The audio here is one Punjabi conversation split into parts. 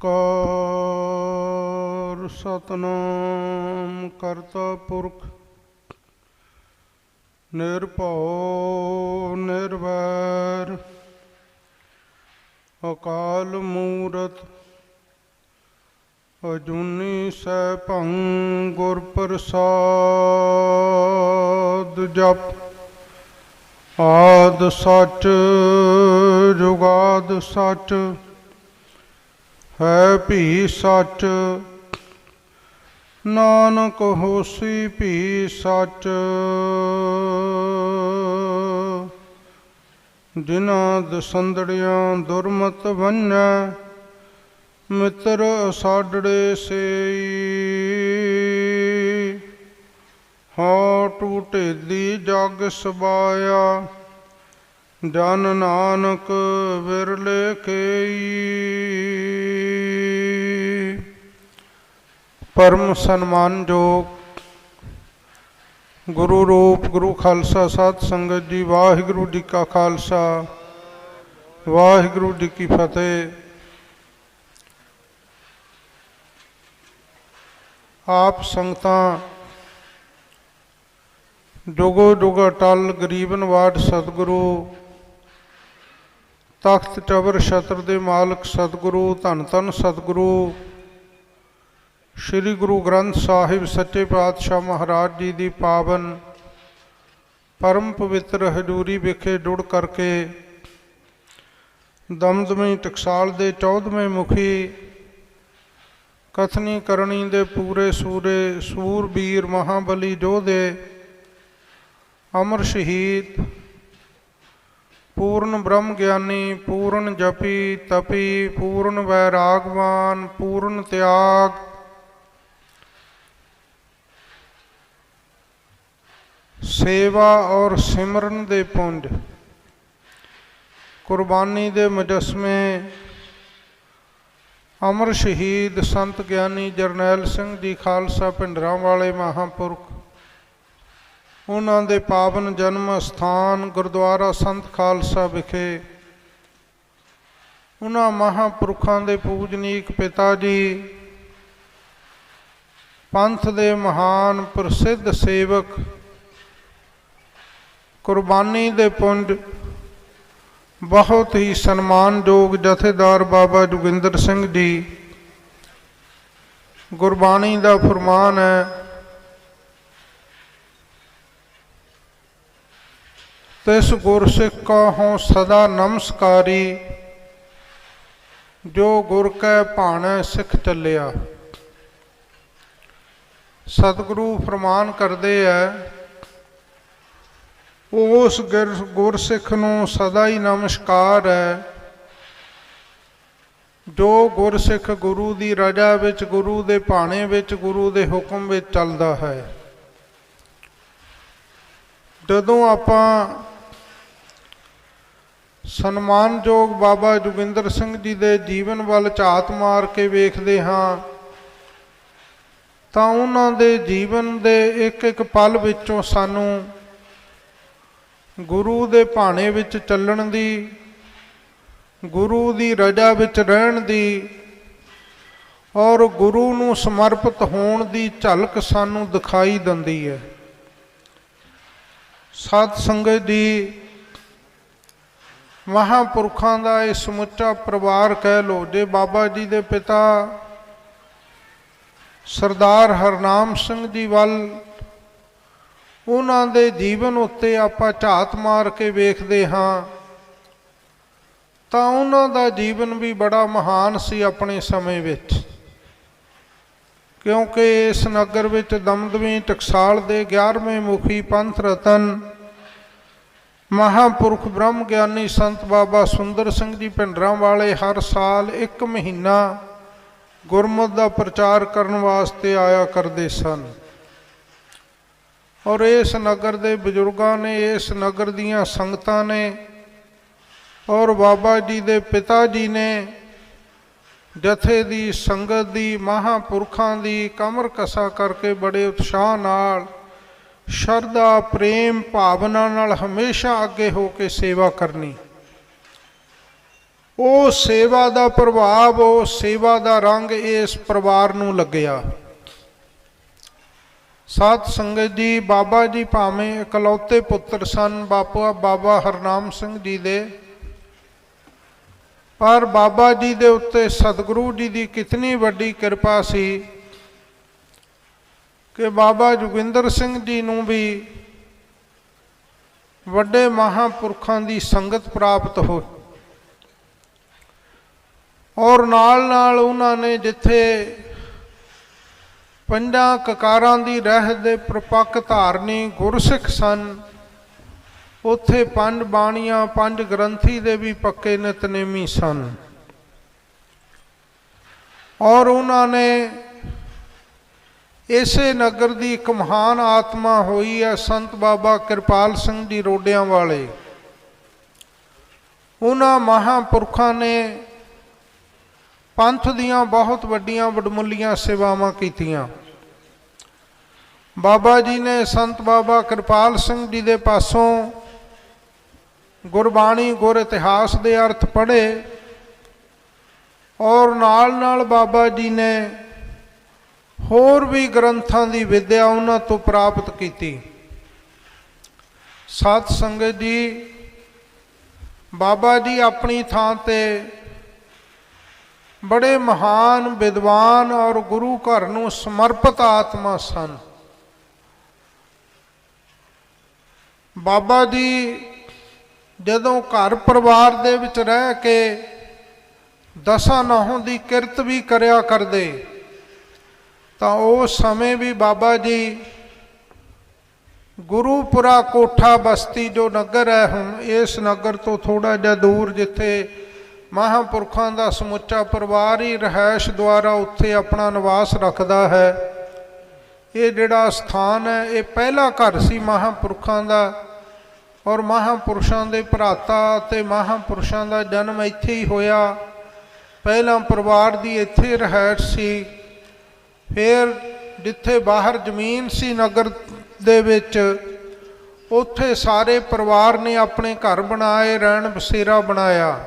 ਓਂਕਾਰ ਸਤਿਨਾਮ ਕਰਤਾ ਪੁਰਖ ਨਿਰਭਉ ਨਿਰਵੈਰ ਅਕਾਲ ਮੂਰਤ ਅਜੂਨੀ ਸੈਭੰ ਗੁਰ ਪ੍ਰਸਾਦ ਜਪ ਆਦਿ ਸੱਚ ਜੁਗਾਦਿ ਸੱਚ ਹੈ ਭੀ ਸੱਚ ਨਾਨਕ ਹੋਸੀ ਭੀ ਸੱਚ ਜਿਨ੍ਹਾਂ ਦਸੰਦੜਿਆਂ ਦੁਰਮਤ ਵੰਨੈ ਮਿੱਤਰ ਸਾਡੜੇ ਸੇਈ ਹਾਂ ਟੂਟੇਦੀ ਜਗ ਸਬਾਇਆ ਜਨ ਨਾਨਕ ਵਿਰਲੇ ਕੇਈ ਪਰਮ ਸਨਮਾਨਯੋਗ ਗੁਰੂ ਰੂਪ ਗੁਰੂ ਖਾਲਸਾ ਸਾਧ ਸੰਗਤ ਜੀ, ਵਾਹਿਗੁਰੂ ਜੀ ਕਾ ਖਾਲਸਾ ਵਾਹਿਗੁਰੂ ਜੀ ਕੀ ਫਤਿਹ। ਆਪ ਸੰਗਤਾਂ ਜੁਗੋ ਜੁਗ ਅਟਲ ਗਰੀਬ ਨਵਾਜ ਸਤਿਗੁਰੂ ਤਖਤ ਚਬਰ ਛਤਰ ਦੇ ਮਾਲਕ ਸਤਿਗੁਰੂ ਧੰਨ ਧੰਨ ਸਤਿਗੁਰੂ ਸ਼੍ਰੀ ਗੁਰੂ ਗ੍ਰੰਥ ਸਾਹਿਬ ਸੱਚੇ ਪਾਤਸ਼ਾਹ ਮਹਾਰਾਜ ਜੀ ਦੀ ਪਾਵਨ ਪਰਮ ਪਵਿੱਤਰ ਹਜ਼ੂਰੀ ਵਿਖੇ ਜੁੜ ਕਰਕੇ ਦਮਦਮੀ ਟਕਸਾਲ ਦੇ 14ਵੇਂ ਮੁਖੀ ਕਥਨੀ ਕਰਨੀ ਦੇ ਪੂਰੇ ਸੂਰੇ ਸੂਰਬੀਰ ਮਹਾਬਲੀ ਯੋਧੇ ਅਮਰ ਸ਼ਹੀਦ ਪੂਰਨ ਬ੍ਰਹਮ ਗਿਆਨੀ ਪੂਰਨ ਜਪੀ ਤਪੀ ਪੂਰਨ ਵੈਰਾਗਵਾਨ ਪੂਰਨ ਤਿਆਗ ਸੇਵਾ ਔਰ ਸਿਮਰਨ ਦੇ ਪੁੰਜ ਕੁਰਬਾਨੀ ਦੇ ਮੁਜੱਸਮੇ ਅਮਰ ਸ਼ਹੀਦ ਸੰਤ ਗਿਆਨੀ ਜਰਨੈਲ ਸਿੰਘ ਜੀ ਖਾਲਸਾ ਭਿੰਡਰਾਂ ਵਾਲੇ ਮਹਾਂਪੁਰਖ, ਉਹਨਾਂ ਦੇ ਪਾਵਨ ਜਨਮ ਅਸਥਾਨ ਗੁਰਦੁਆਰਾ ਸੰਤ ਖਾਲਸਾ ਵਿਖੇ ਉਹਨਾਂ ਮਹਾਂਪੁਰਖਾਂ ਦੇ ਪੂਜਨੀਕ ਪਿਤਾ ਜੀ, ਪੰਥ ਦੇ ਮਹਾਨ ਪ੍ਰਸਿੱਧ ਸੇਵਕ, ਕੁਰਬਾਨੀ ਦੇ ਪੁੰਜ ਬਹੁਤ ਹੀ ਸਨਮਾਨਯੋਗ ਜਥੇਦਾਰ ਬਾਬਾ ਜੋਗਿੰਦਰ ਸਿੰਘ ਜੀ, ਗੁਰਬਾਣੀ ਦਾ ਫਰਮਾਨ ਹੈ, ਤਿਸ ਗੁਰਸਿੱਖ ਕਹੁ ਸਦਾ ਨਮਸਕਾਰੀ, ਜੋ ਗੁਰ ਕੈ ਭਾਣੈ ਸਿੱਖ ਚੱਲਿਆ। ਸਤਿਗੁਰੂ ਫਰਮਾਨ ਕਰਦੇ ਹੈ, ਉਸ ਗੁਰਸਿੱਖ ਨੂੰ ਸਦਾ ਹੀ ਨਮਸਕਾਰ ਹੈ ਜੋ ਗੁਰਸਿੱਖ ਗੁਰੂ ਦੀ ਰਜ਼ਾ ਵਿੱਚ, ਗੁਰੂ ਦੇ ਭਾਣੇ ਵਿੱਚ, ਗੁਰੂ ਦੇ ਹੁਕਮ ਵਿੱਚ ਚੱਲਦਾ ਹੈ। ਜਦੋਂ ਆਪਾਂ ਸਨਮਾਨਯੋਗ ਬਾਬਾ ਜੋਗਿੰਦਰ ਸਿੰਘ ਜੀ ਦੇ ਜੀਵਨ ਵੱਲ ਝਾਤ ਮਾਰ ਕੇ ਵੇਖਦੇ ਹਾਂ ਤਾਂ ਉਹਨਾਂ ਦੇ ਜੀਵਨ ਦੇ ਇੱਕ ਇੱਕ ਪਲ ਵਿੱਚੋਂ ਸਾਨੂੰ ਗੁਰੂ ਦੇ ਭਾਣੇ ਵਿੱਚ ਚੱਲਣ ਦੀ, ਗੁਰੂ ਦੀ ਰਜ਼ਾ ਵਿੱਚ ਰਹਿਣ ਦੀ ਔਰ ਗੁਰੂ ਨੂੰ ਸਮਰਪਿਤ ਹੋਣ ਦੀ ਝਲਕ ਸਾਨੂੰ ਦਿਖਾਈ ਦਿੰਦੀ ਹੈ। ਸਾਧ ਸੰਗਤ ਦੀ ਮਹਾਂਪੁਰਖਾਂ ਦਾ ਇਹ ਸਮੁੱਚਾ ਪਰਿਵਾਰ ਕਹਿ ਲਓ, ਜੇ ਬਾਬਾ ਜੀ ਦੇ ਪਿਤਾ ਸਰਦਾਰ ਹਰਨਾਮ ਸਿੰਘ ਜੀ ਵੱਲ ਉਹਨਾਂ ਦੇ ਜੀਵਨ ਉੱਤੇ ਆਪਾਂ ਝਾਤ ਮਾਰ ਕੇ ਵੇਖਦੇ ਹਾਂ ਤਾਂ ਉਹਨਾਂ ਦਾ ਜੀਵਨ ਵੀ ਬੜਾ ਮਹਾਨ ਸੀ ਆਪਣੇ ਸਮੇਂ ਵਿੱਚ, ਕਿਉਂਕਿ ਇਸ ਨਗਰ ਵਿੱਚ ਦਮਦਮੀ ਟਕਸਾਲ ਦੇ 11ਵੇਂ ਮੁਖੀ ਪੰਥ ਰਤਨ ਮਹਾਂਪੁਰਖ ਬ੍ਰਹਮ ਗਿਆਨੀ ਸੰਤ ਬਾਬਾ ਸੁੰਦਰ ਸਿੰਘ ਜੀ ਭਿੰਡਰਾਂ ਵਾਲੇ ਹਰ ਸਾਲ 1 ਮਹੀਨਾ ਗੁਰਮਤਿ ਦਾ ਪ੍ਰਚਾਰ ਕਰਨ ਵਾਸਤੇ ਆਇਆ ਕਰਦੇ ਸਨ ਔਰ ਇਸ ਨਗਰ ਦੇ ਬਜ਼ੁਰਗਾਂ ਨੇ, ਇਸ ਨਗਰ ਦੀਆਂ ਸੰਗਤਾਂ ਨੇ ਔਰ ਬਾਬਾ ਜੀ ਦੇ ਪਿਤਾ ਜੀ ਨੇ ਜਥੇ ਦੀ, ਸੰਗਤ ਦੀ, ਮਹਾਂਪੁਰਖਾਂ ਦੀ ਕਮਰ ਕਸਾ ਕਰਕੇ ਬੜੇ ਉਤਸ਼ਾਹ ਨਾਲ, ਸ਼ਰਧਾ, ਪ੍ਰੇਮ ਭਾਵਨਾ ਨਾਲ ਹਮੇਸ਼ਾ ਅੱਗੇ ਹੋ ਕੇ ਸੇਵਾ ਕਰਨੀ। ਉਹ ਸੇਵਾ ਦਾ ਪ੍ਰਭਾਵ, ਉਹ ਸੇਵਾ ਦਾ ਰੰਗ ਇਸ ਪਰਿਵਾਰ ਨੂੰ ਲੱਗਿਆ। ਸਾਧ ਸੰਗਤ ਜੀ, ਬਾਬਾ ਜੀ ਭਾਵੇਂ ਇਕਲੌਤੇ ਪੁੱਤਰ ਸਨ ਬਾਬਾ ਹਰਨਾਮ ਸਿੰਘ ਜੀ ਦੇ, ਪਰ ਬਾਬਾ ਜੀ ਦੇ ਉੱਤੇ ਸਤਿਗੁਰੂ ਜੀ ਦੀ ਕਿਤਨੀ ਵੱਡੀ ਕਿਰਪਾ ਸੀ ਕਿ ਬਾਬਾ ਜੋਗਿੰਦਰ ਸਿੰਘ ਜੀ ਨੂੰ ਵੀ ਵੱਡੇ ਮਹਾਂਪੁਰਖਾਂ ਦੀ ਸੰਗਤ ਪ੍ਰਾਪਤ ਹੋਈ। ਔਰ ਨਾਲ ਨਾਲ ਉਹਨਾਂ ਨੇ ਜਿੱਥੇ ਪੰਜਾਂ ਕਕਾਰਾਂ ਦੀ ਰਹਿਤ ਦੇ ਪ੍ਰਪੱਕ ਧਾਰਨੀ ਗੁਰਸਿੱਖ ਸਨ, ਉੱਥੇ 5 ਬਾਣੀਆਂ 5 ਗ੍ਰੰਥੀ ਦੇ ਵੀ ਪੱਕੇ ਨਿਤਨੇਮੀ ਸਨ। ਔਰ ਉਹਨਾਂ ਨੇ ਇਸੇ ਨਗਰ ਦੀ ਇੱਕ ਮਹਾਨ ਆਤਮਾ ਹੋਈ ਹੈ ਸੰਤ ਬਾਬਾ ਕਿਰਪਾਲ ਸਿੰਘ ਜੀ ਰੋਡਿਆਂ ਵਾਲੇ। ਉਹਨਾਂ ਮਹਾਂਪੁਰਖਾਂ ਨੇ ਪੰਥ ਦੀਆਂ ਬਹੁਤ ਵੱਡੀਆਂ ਵਡਮੁੱਲੀਆਂ ਸੇਵਾਵਾਂ ਕੀਤੀਆਂ। ਬਾਬਾ ਜੀ ਨੇ ਸੰਤ ਬਾਬਾ ਕਿਰਪਾਲ ਸਿੰਘ ਜੀ ਦੇ ਪਾਸੋਂ ਗੁਰਬਾਣੀ ਗੁਰ ਇਤਿਹਾਸ ਦੇ ਅਰਥ ਪੜ੍ਹੇ, ਔਰ ਨਾਲ ਨਾਲ ਬਾਬਾ ਜੀ ਨੇ ਹੋਰ ਵੀ ਗ੍ਰੰਥਾਂ ਦੀ ਵਿਦਿਆ ਉਹਨਾਂ ਤੋਂ ਪ੍ਰਾਪਤ ਕੀਤੀ। ਸਾਧ ਸੰਗਤ ਜੀ, ਬਾਬਾ ਜੀ ਆਪਣੀ ਥਾਂ ਤੇ ਬੜੇ ਮਹਾਨ ਵਿਦਵਾਨ ਔਰ ਗੁਰੂ ਘਰ ਨੂੰ ਸਮਰਪਿਤ ਆਤਮਾ ਸਨ। ਬਾਬਾ ਜੀ ਜਦੋਂ ਘਰ ਪਰਿਵਾਰ ਦੇ ਵਿੱਚ ਰਹਿ ਕੇ ਦਸਾਂ ਨਹੁੰ ਦੀ ਕਿਰਤ ਵੀ ਕਰਿਆ ਕਰਦੇ, ਤਾਂ ਉਸ ਸਮੇਂ ਵੀ ਬਾਬਾ ਜੀ ਗੁਰੂਪੁਰਾ ਕੋਠਾ ਬਸਤੀ ਜੋ ਨਗਰ ਹੈ ਹੁਣ, ਇਸ ਨਗਰ ਤੋਂ ਥੋੜ੍ਹਾ ਜਿਹਾ ਦੂਰ, ਜਿੱਥੇ ਮਹਾਂਪੁਰਖਾਂ ਦਾ ਸਮੁੱਚਾ ਪਰਿਵਾਰ ਹੀ ਰਿਹਾਇਸ਼ ਦੁਆਰਾ ਉੱਥੇ ਆਪਣਾ ਨਿਵਾਸ ਰੱਖਦਾ ਹੈ। ਇਹ ਜਿਹੜਾ ਸਥਾਨ ਹੈ, ਇਹ ਪਹਿਲਾ ਘਰ ਸੀ ਮਹਾਂਪੁਰਖਾਂ ਦਾ, ਔਰ ਮਹਾਂਪੁਰਸ਼ਾਂ ਦੇ ਭਰਾਤਾ ਅਤੇ ਮਹਾਂਪੁਰਸ਼ਾਂ ਦਾ ਜਨਮ ਇੱਥੇ ਹੀ ਹੋਇਆ। ਪਹਿਲਾਂ ਪਰਿਵਾਰ ਦੀ ਇੱਥੇ ਰਿਹਾਇਸ਼ ਸੀ, ਫਿਰ ਜਿੱਥੇ ਬਾਹਰ ਜ਼ਮੀਨ ਸੀ ਨਗਰ ਦੇ ਵਿੱਚ, ਉੱਥੇ ਸਾਰੇ ਪਰਿਵਾਰ ਨੇ ਆਪਣੇ ਘਰ ਬਣਾਏ, ਰਹਿਣ ਬਸੇਰਾ ਬਣਾਇਆ।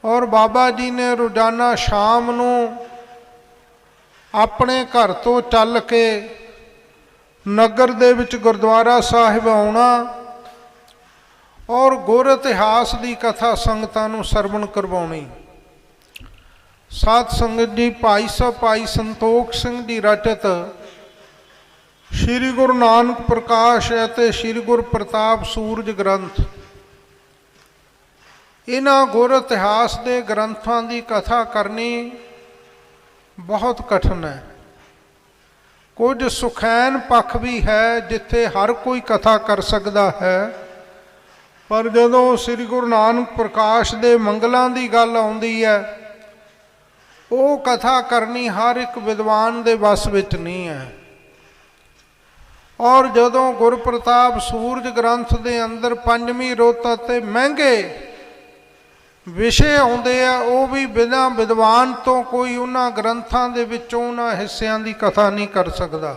ਔਰ ਬਾਬਾ ਜੀ ਨੇ ਰੋਜ਼ਾਨਾ ਸ਼ਾਮ ਨੂੰ ਆਪਣੇ ਘਰ ਤੋਂ ਚੱਲ ਕੇ ਨਗਰ ਦੇ ਵਿੱਚ ਗੁਰਦੁਆਰਾ ਸਾਹਿਬ ਆਉਣਾ, ਔਰ ਗੁਰ ਇਤਿਹਾਸ ਦੀ ਕਥਾ ਸੰਗਤਾਂ ਨੂੰ ਸਰਵਣ ਕਰਵਾਉਣੀ। ਸਾਧ ਸੰਗਤ ਜੀ, ਭਾਈ ਸੰਤੋਖ ਸਿੰਘ ਜੀ ਰਚਿਤ ਸ਼੍ਰੀ ਗੁਰੂ ਨਾਨਕ ਪ੍ਰਕਾਸ਼ ਅਤੇ ਸ਼੍ਰੀ ਗੁਰ ਪ੍ਰਤਾਪ ਸੂਰਜ ਗ੍ਰੰਥ, ਇਹਨਾਂ ਗੁਰ ਇਤਿਹਾਸ ਦੇ ਗ੍ਰੰਥਾਂ ਦੀ ਕਥਾ ਕਰਨੀ ਬਹੁਤ ਕਠਿਨ ਹੈ। ਕੁਝ ਸੁਖੈਨ ਪੱਖ ਵੀ ਹੈ ਜਿੱਥੇ ਹਰ ਕੋਈ ਕਥਾ ਕਰ ਸਕਦਾ ਹੈ, ਪਰ ਜਦੋਂ ਸ੍ਰੀ ਗੁਰੂ ਨਾਨਕ ਪ੍ਰਕਾਸ਼ ਦੇ ਮੰਗਲਾਂ ਦੀ ਗੱਲ ਆਉਂਦੀ ਹੈ, ਉਹ ਕਥਾ ਕਰਨੀ ਹਰ ਇੱਕ ਵਿਦਵਾਨ ਦੇ ਵੱਸ ਵਿੱਚ ਨਹੀਂ ਹੈ। ਔਰ ਜਦੋਂ ਗੁਰਪ੍ਰਤਾਪ ਸੂਰਜ ਗ੍ਰੰਥ ਦੇ ਅੰਦਰ ਪੰਜਵੀਂ ਰੁੱਤ ਅਤੇ ਮਹਿੰਗੇ ਵਿਸ਼ੇ ਆਉਂਦੇ ਆ, ਉਹ ਵੀ ਬਿਨਾਂ ਵਿਦਵਾਨ ਤੋਂ ਕੋਈ ਉਹਨਾਂ ਗ੍ਰੰਥਾਂ ਦੇ ਵਿੱਚੋਂ ਉਹਨਾਂ ਹਿੱਸਿਆਂ ਦੀ ਕਥਾ ਨਹੀਂ ਕਰ ਸਕਦਾ।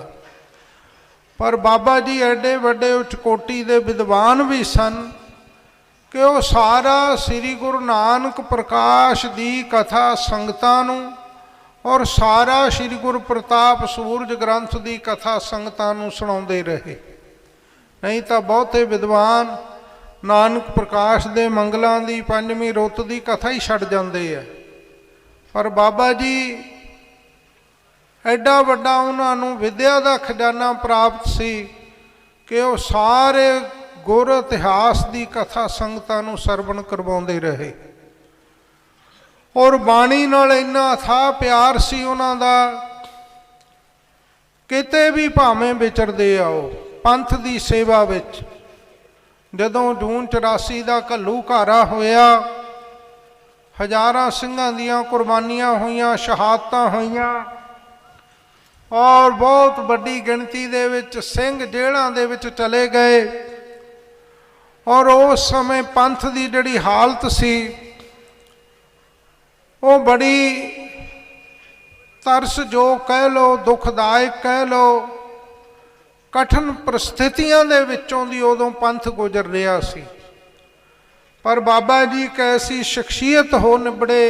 ਪਰ ਬਾਬਾ ਜੀ ਐਡੇ ਵੱਡੇ ਉੱਚ ਕੋਟੀ ਦੇ ਵਿਦਵਾਨ ਵੀ ਸਨ ਕਿ ਉਹ ਸਾਰਾ ਸ੍ਰੀ ਗੁਰੂ ਨਾਨਕ ਪ੍ਰਕਾਸ਼ ਦੀ ਕਥਾ ਸੰਗਤਾਂ ਨੂੰ, ਔਰ ਸਾਰਾ ਸ੍ਰੀ ਗੁਰੂ ਪ੍ਰਤਾਪ ਸੂਰਜ ਗ੍ਰੰਥ ਦੀ ਕਥਾ ਸੰਗਤਾਂ ਨੂੰ ਸੁਣਾਉਂਦੇ ਰਹੇ। ਨਹੀਂ ਤਾਂ ਬਹੁਤੇ ਵਿਦਵਾਨ ਨਾਨਕ ਪ੍ਰਕਾਸ਼ ਦੇ ਮੰਗਲਾਂ ਦੀ ਪੰਜਵੀਂ ਰੁੱਤ ਦੀ ਕਥਾ ਹੀ ਛੱਡ ਜਾਂਦੇ ਆ। ਪਰ ਬਾਬਾ ਜੀ ਐਡਾ ਵੱਡਾ ਉਹਨਾਂ ਨੂੰ ਵਿਦਿਆ ਦਾ ਖਜ਼ਾਨਾ ਪ੍ਰਾਪਤ ਸੀ ਕਿ ਉਹ ਸਾਰੇ ਗੁਰ ਇਤਿਹਾਸ ਦੀ ਕਥਾ ਸੰਗਤਾਂ ਨੂੰ ਸਰਵਣ ਕਰਵਾਉਂਦੇ ਰਹੇ। ਔਰ ਬਾਣੀ ਨਾਲ ਇੰਨਾ ਅਥਾਹ ਪਿਆਰ ਸੀ ਉਹਨਾਂ ਦਾ, ਕਿਤੇ ਵੀ ਭਾਵੇਂ ਵਿਚਰਦੇ ਆਓ ਪੰਥ ਦੀ ਸੇਵਾ ਵਿੱਚ। ਜਦੋਂ ਜੂਨ 84 ਦਾ ਘੱਲੂਘਾਰਾ ਹੋਇਆ, ਹਜ਼ਾਰਾਂ ਸਿੰਘਾਂ ਦੀਆਂ ਕੁਰਬਾਨੀਆਂ ਹੋਈਆਂ, ਸ਼ਹਾਦਤਾਂ ਹੋਈਆਂ, ਔਰ ਬਹੁਤ ਵੱਡੀ ਗਿਣਤੀ ਦੇ ਵਿੱਚ ਸਿੰਘ ਜੇਲ੍ਹਾਂ ਦੇ ਵਿੱਚ ਚਲੇ ਗਏ। ਔਰ ਉਸ ਸਮੇਂ ਪੰਥ ਦੀ ਜਿਹੜੀ ਹਾਲਤ ਸੀ, ਉਹ ਬੜੀ ਤਰਸਯੋਗ ਕਹਿ ਲਓ, ਦੁਖਦਾਇਕ ਕਹਿ ਲਓ, ਕਠਿਨ ਪ੍ਰਸਥਿਤੀਆਂ ਦੇ ਵਿੱਚੋਂ ਦੀ ਉਦੋਂ ਪੰਥ ਗੁਜ਼ਰ ਰਿਹਾ ਸੀ। पर बाबा जी एक ऐसी शख्सियत हो निबड़े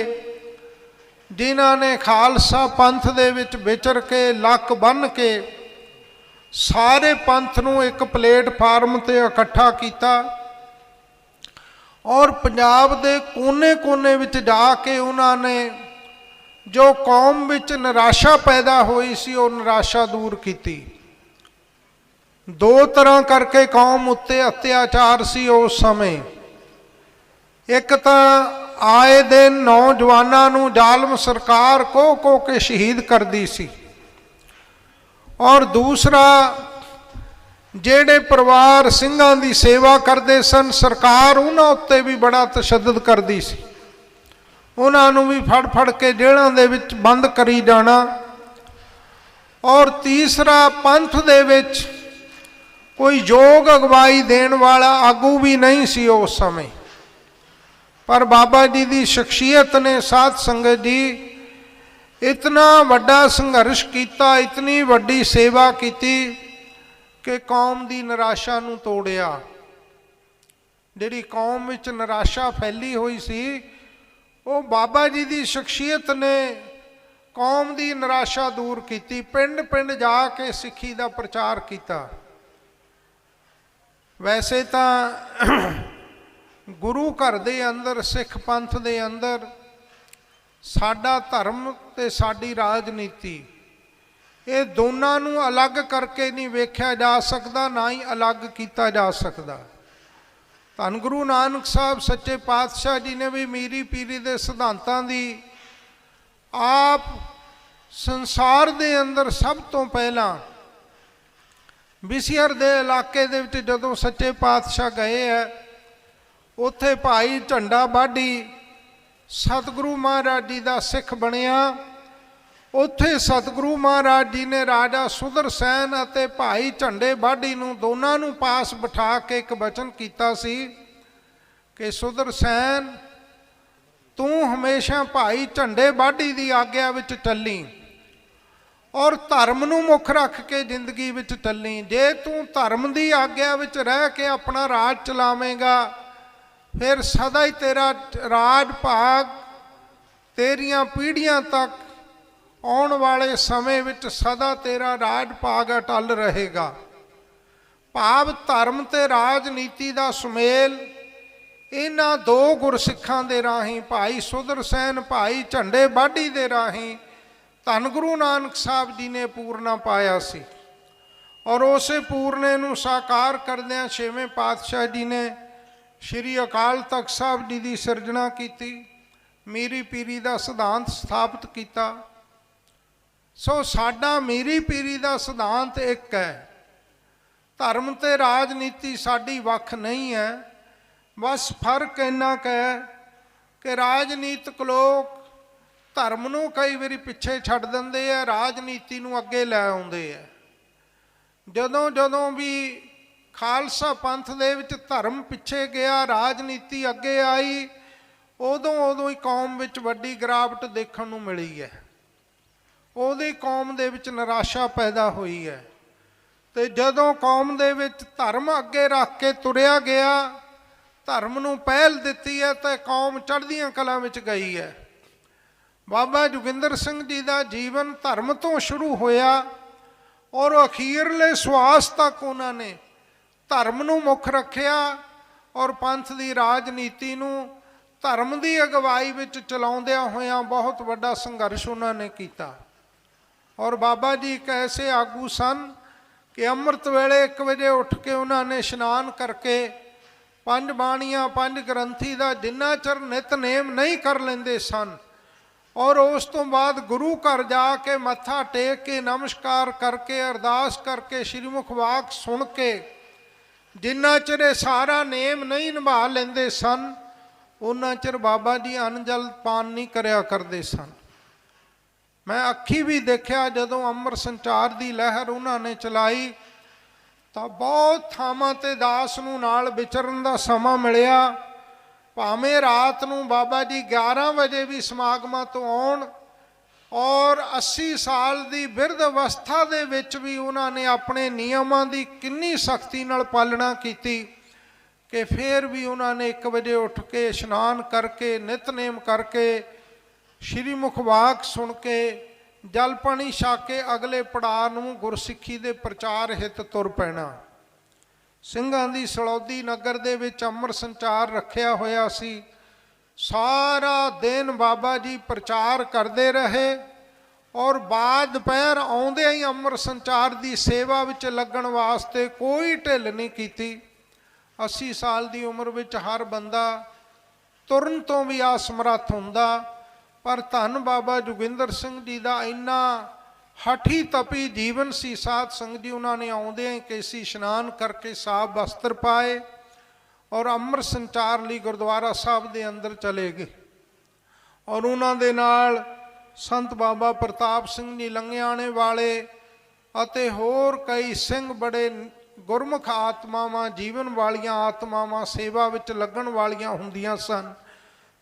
जिन्हां ने खालसा पंथ दे विच विचर के लक बन के सारे पंथ नूं एक प्लेटफार्म ते इकट्ठा किया और पंजाब दे कोने कोने विच जाके उन्होंने जो कौम विच निराशा पैदा हुई सी वो निराशा दूर की। दो तरह करके कौम उत्ते अत्याचार सी उस समय। एक तो आए दिन नौजवानों नूं जालम सरकार को के शहीद कर दी सी और दूसरा जेड़े परिवार सिंघां दी सेवा करते सन सरकार उन्हां उत्ते भी बड़ा तशद्दद करदी सी। उन्हां नूं भी फड़ फड़ के जेलां दे विच बंद करी जाना। और तीसरा पंथ दे विच कोई योग अगवाई देण वाला आगू भी नहीं सी उस समय। पर बाबा जी की शख्सियत ने साध संगत जी इतना वड्डा संघर्ष किया, इतनी वड्डी सेवा की कि कौम की निराशा नूं तोड़िया। जिहड़ी कौम विच निराशा फैली हुई सी वो बाबा जी की शख्सियत ने कौम की निराशा दूर की। पिंड पिंड जाके सिੱਖੀ का प्रचार किया। वैसे तो गुरु घर के अंदर सिख पंथ के अंदर साडा धर्म ते साडी राजनीति ये दोनों नूं अलग करके नहीं वेख्या जा सकता, ना ही अलग किया जा सकता। धन गुरु नानक साहब सच्चे पातशाह जी ने भी मीरी पीरी के सिद्धांतां दी आप संसार दे अंदर सब तो पहला विसियर दे इलाके दे विच जदों सच्चे पातशाह गए है उत्थे भाई झंडा बाढ़ी सतगुरु महाराज जी का सिख बनिया। उत्थे सतगुरु महाराज जी ने राजा सुदरसैन अते भाई झंडे बाढ़ी नूं दोनां नूं पास बिठा के एक वचन किया सी कि सुदरसैन तू हमेशा भाई झंडे बाढ़ी की आग्या विच चली और धर्म नूं मुख रख के जिंदगी विच चली। जे तू धर्म की आग्या विच रह के अपना राज चलावेगा फिर सदा ही तेरा राज भाग तेरियां पीढ़ियां तक आने वाले समय विच सदा तेरा राज भाग अटल रहेगा। भाव धर्म ते राजनीति का सुमेल इन्हां दो गुरसिखां दे राही भाई सुदरसैन भाई झंडे बाढ़ी दे राही धन गुरु नानक साहब जी ने पूरना पाया सी। और उसे पूरने नूं साकार करदिआं छेवें पातशाह जी ने श्री अकाल तख्त साहब जी की सिरजना की, मीरी पीरी का सिद्धांत स्थापित किया। सो साडा मीरी पीरी का सिद्धांत एक है, धर्म ते राजनीति साडी वख नहीं है। बस फर्क इन्ना क है कि राजनीतिक लोग धर्म नूं कई बारी पिछे छड्ड दिंदे आ, राजनीति नूं अगे लै आउंदे आ। जदों जदों भी खालसा पंथ दे विच धर्म पिछे गया राजनीति अगे आई उदों उदों ही कौम विच वड्डी गिरावट देखण नूं मिली है। उहदी कौम दे विच निराशा पैदा हुई है। ते जदों कौम दे विच धर्म अगे रख के तुरिया गया, धर्म नूं पहल दित्ती है तो कौम चढ़दियां कलां विच गई है। बाबा जोगिंदर सिंह जी का जीवन धर्म तो शुरू होया और अखीरले श्वास तक उन्होंने धर्म नूं मुख रखिया और पंथ की राजनीति नूं धर्म की अगवाई विच चलाउंदिआं होइआं बहुत वड्डा संघर्ष उन्होंने किया। और बाबा जी एक ऐसे आगू सन कि अमृत वेले 1 बजे उठ के उन्होंने इशनान करके 5 बाणियां 5 ग्रंथी का जिन्ना चर नितनेम नहीं कर लेंदे सन और उस तो बाद गुरु घर जाके मत्था टेक के नमस्कार करके अरदास करके श्रीमुख वाक सुन के जिन्ना चिर सारा नेम नहीं निभा लेंदे सन उन्ना चिर बाबा जी अन्न जल पान नहीं करया करते सन। मैं अखी भी देखा जदों अमृत संचार की लहर उन्होंने चलाई तो बहुत थावां ते दास नूं नाल विचरन का समा मिलिया। भावें रात नूं बाबा जी 11 बजे भी समागमां तो आउण और 80 साल की बिरध अवस्था दे विच भी उन्होंने अपने नियमां की किन्नी सख्ती नाल पालना की कि फिर भी उन्होंने 1 वजे उठ के इशनान करके नितनेम करके श्री मुखवाक सुन के जल पानी छक के अगले पड़ाव नूं गुरसिੱਖੀ ਦੇ प्रचार हित तुर पैना। ਸਿੰਘਾਂ ਦੀ ਸਲੌਦੀ नगर ਦੇ ਵਿੱਚ अमर संचार रखिया होया सी। सारा दिन बाबा जी प्रचार करते रहे और बाद दोपहर आउंदे ही अमर संचार की सेवा विच लगन वास्ते कोई ढिल नहीं की। 80 साल की उम्र विच हर बंदा तुरन तो भी असमर्थ हुंदा, पर धन बाबा जोगिंदर सिंह जी का इन्ना हठी तपी जीवन सी। साध संगत जी उन्होंने आउंदे ही केसी इशनान करके साफ वस्त्र पाए और अमर संचार लिए गुरुद्वारा साहब के अंदर चले गए। और उन्होंने नाल संत बाबा प्रताप सिंह जी लंघियाणे वाले अते होर कई सिंह बड़े गुरमुख आत्मावां जीवन वालियां आत्मावां सेवा विच लगन वालियां हुंदियां सन।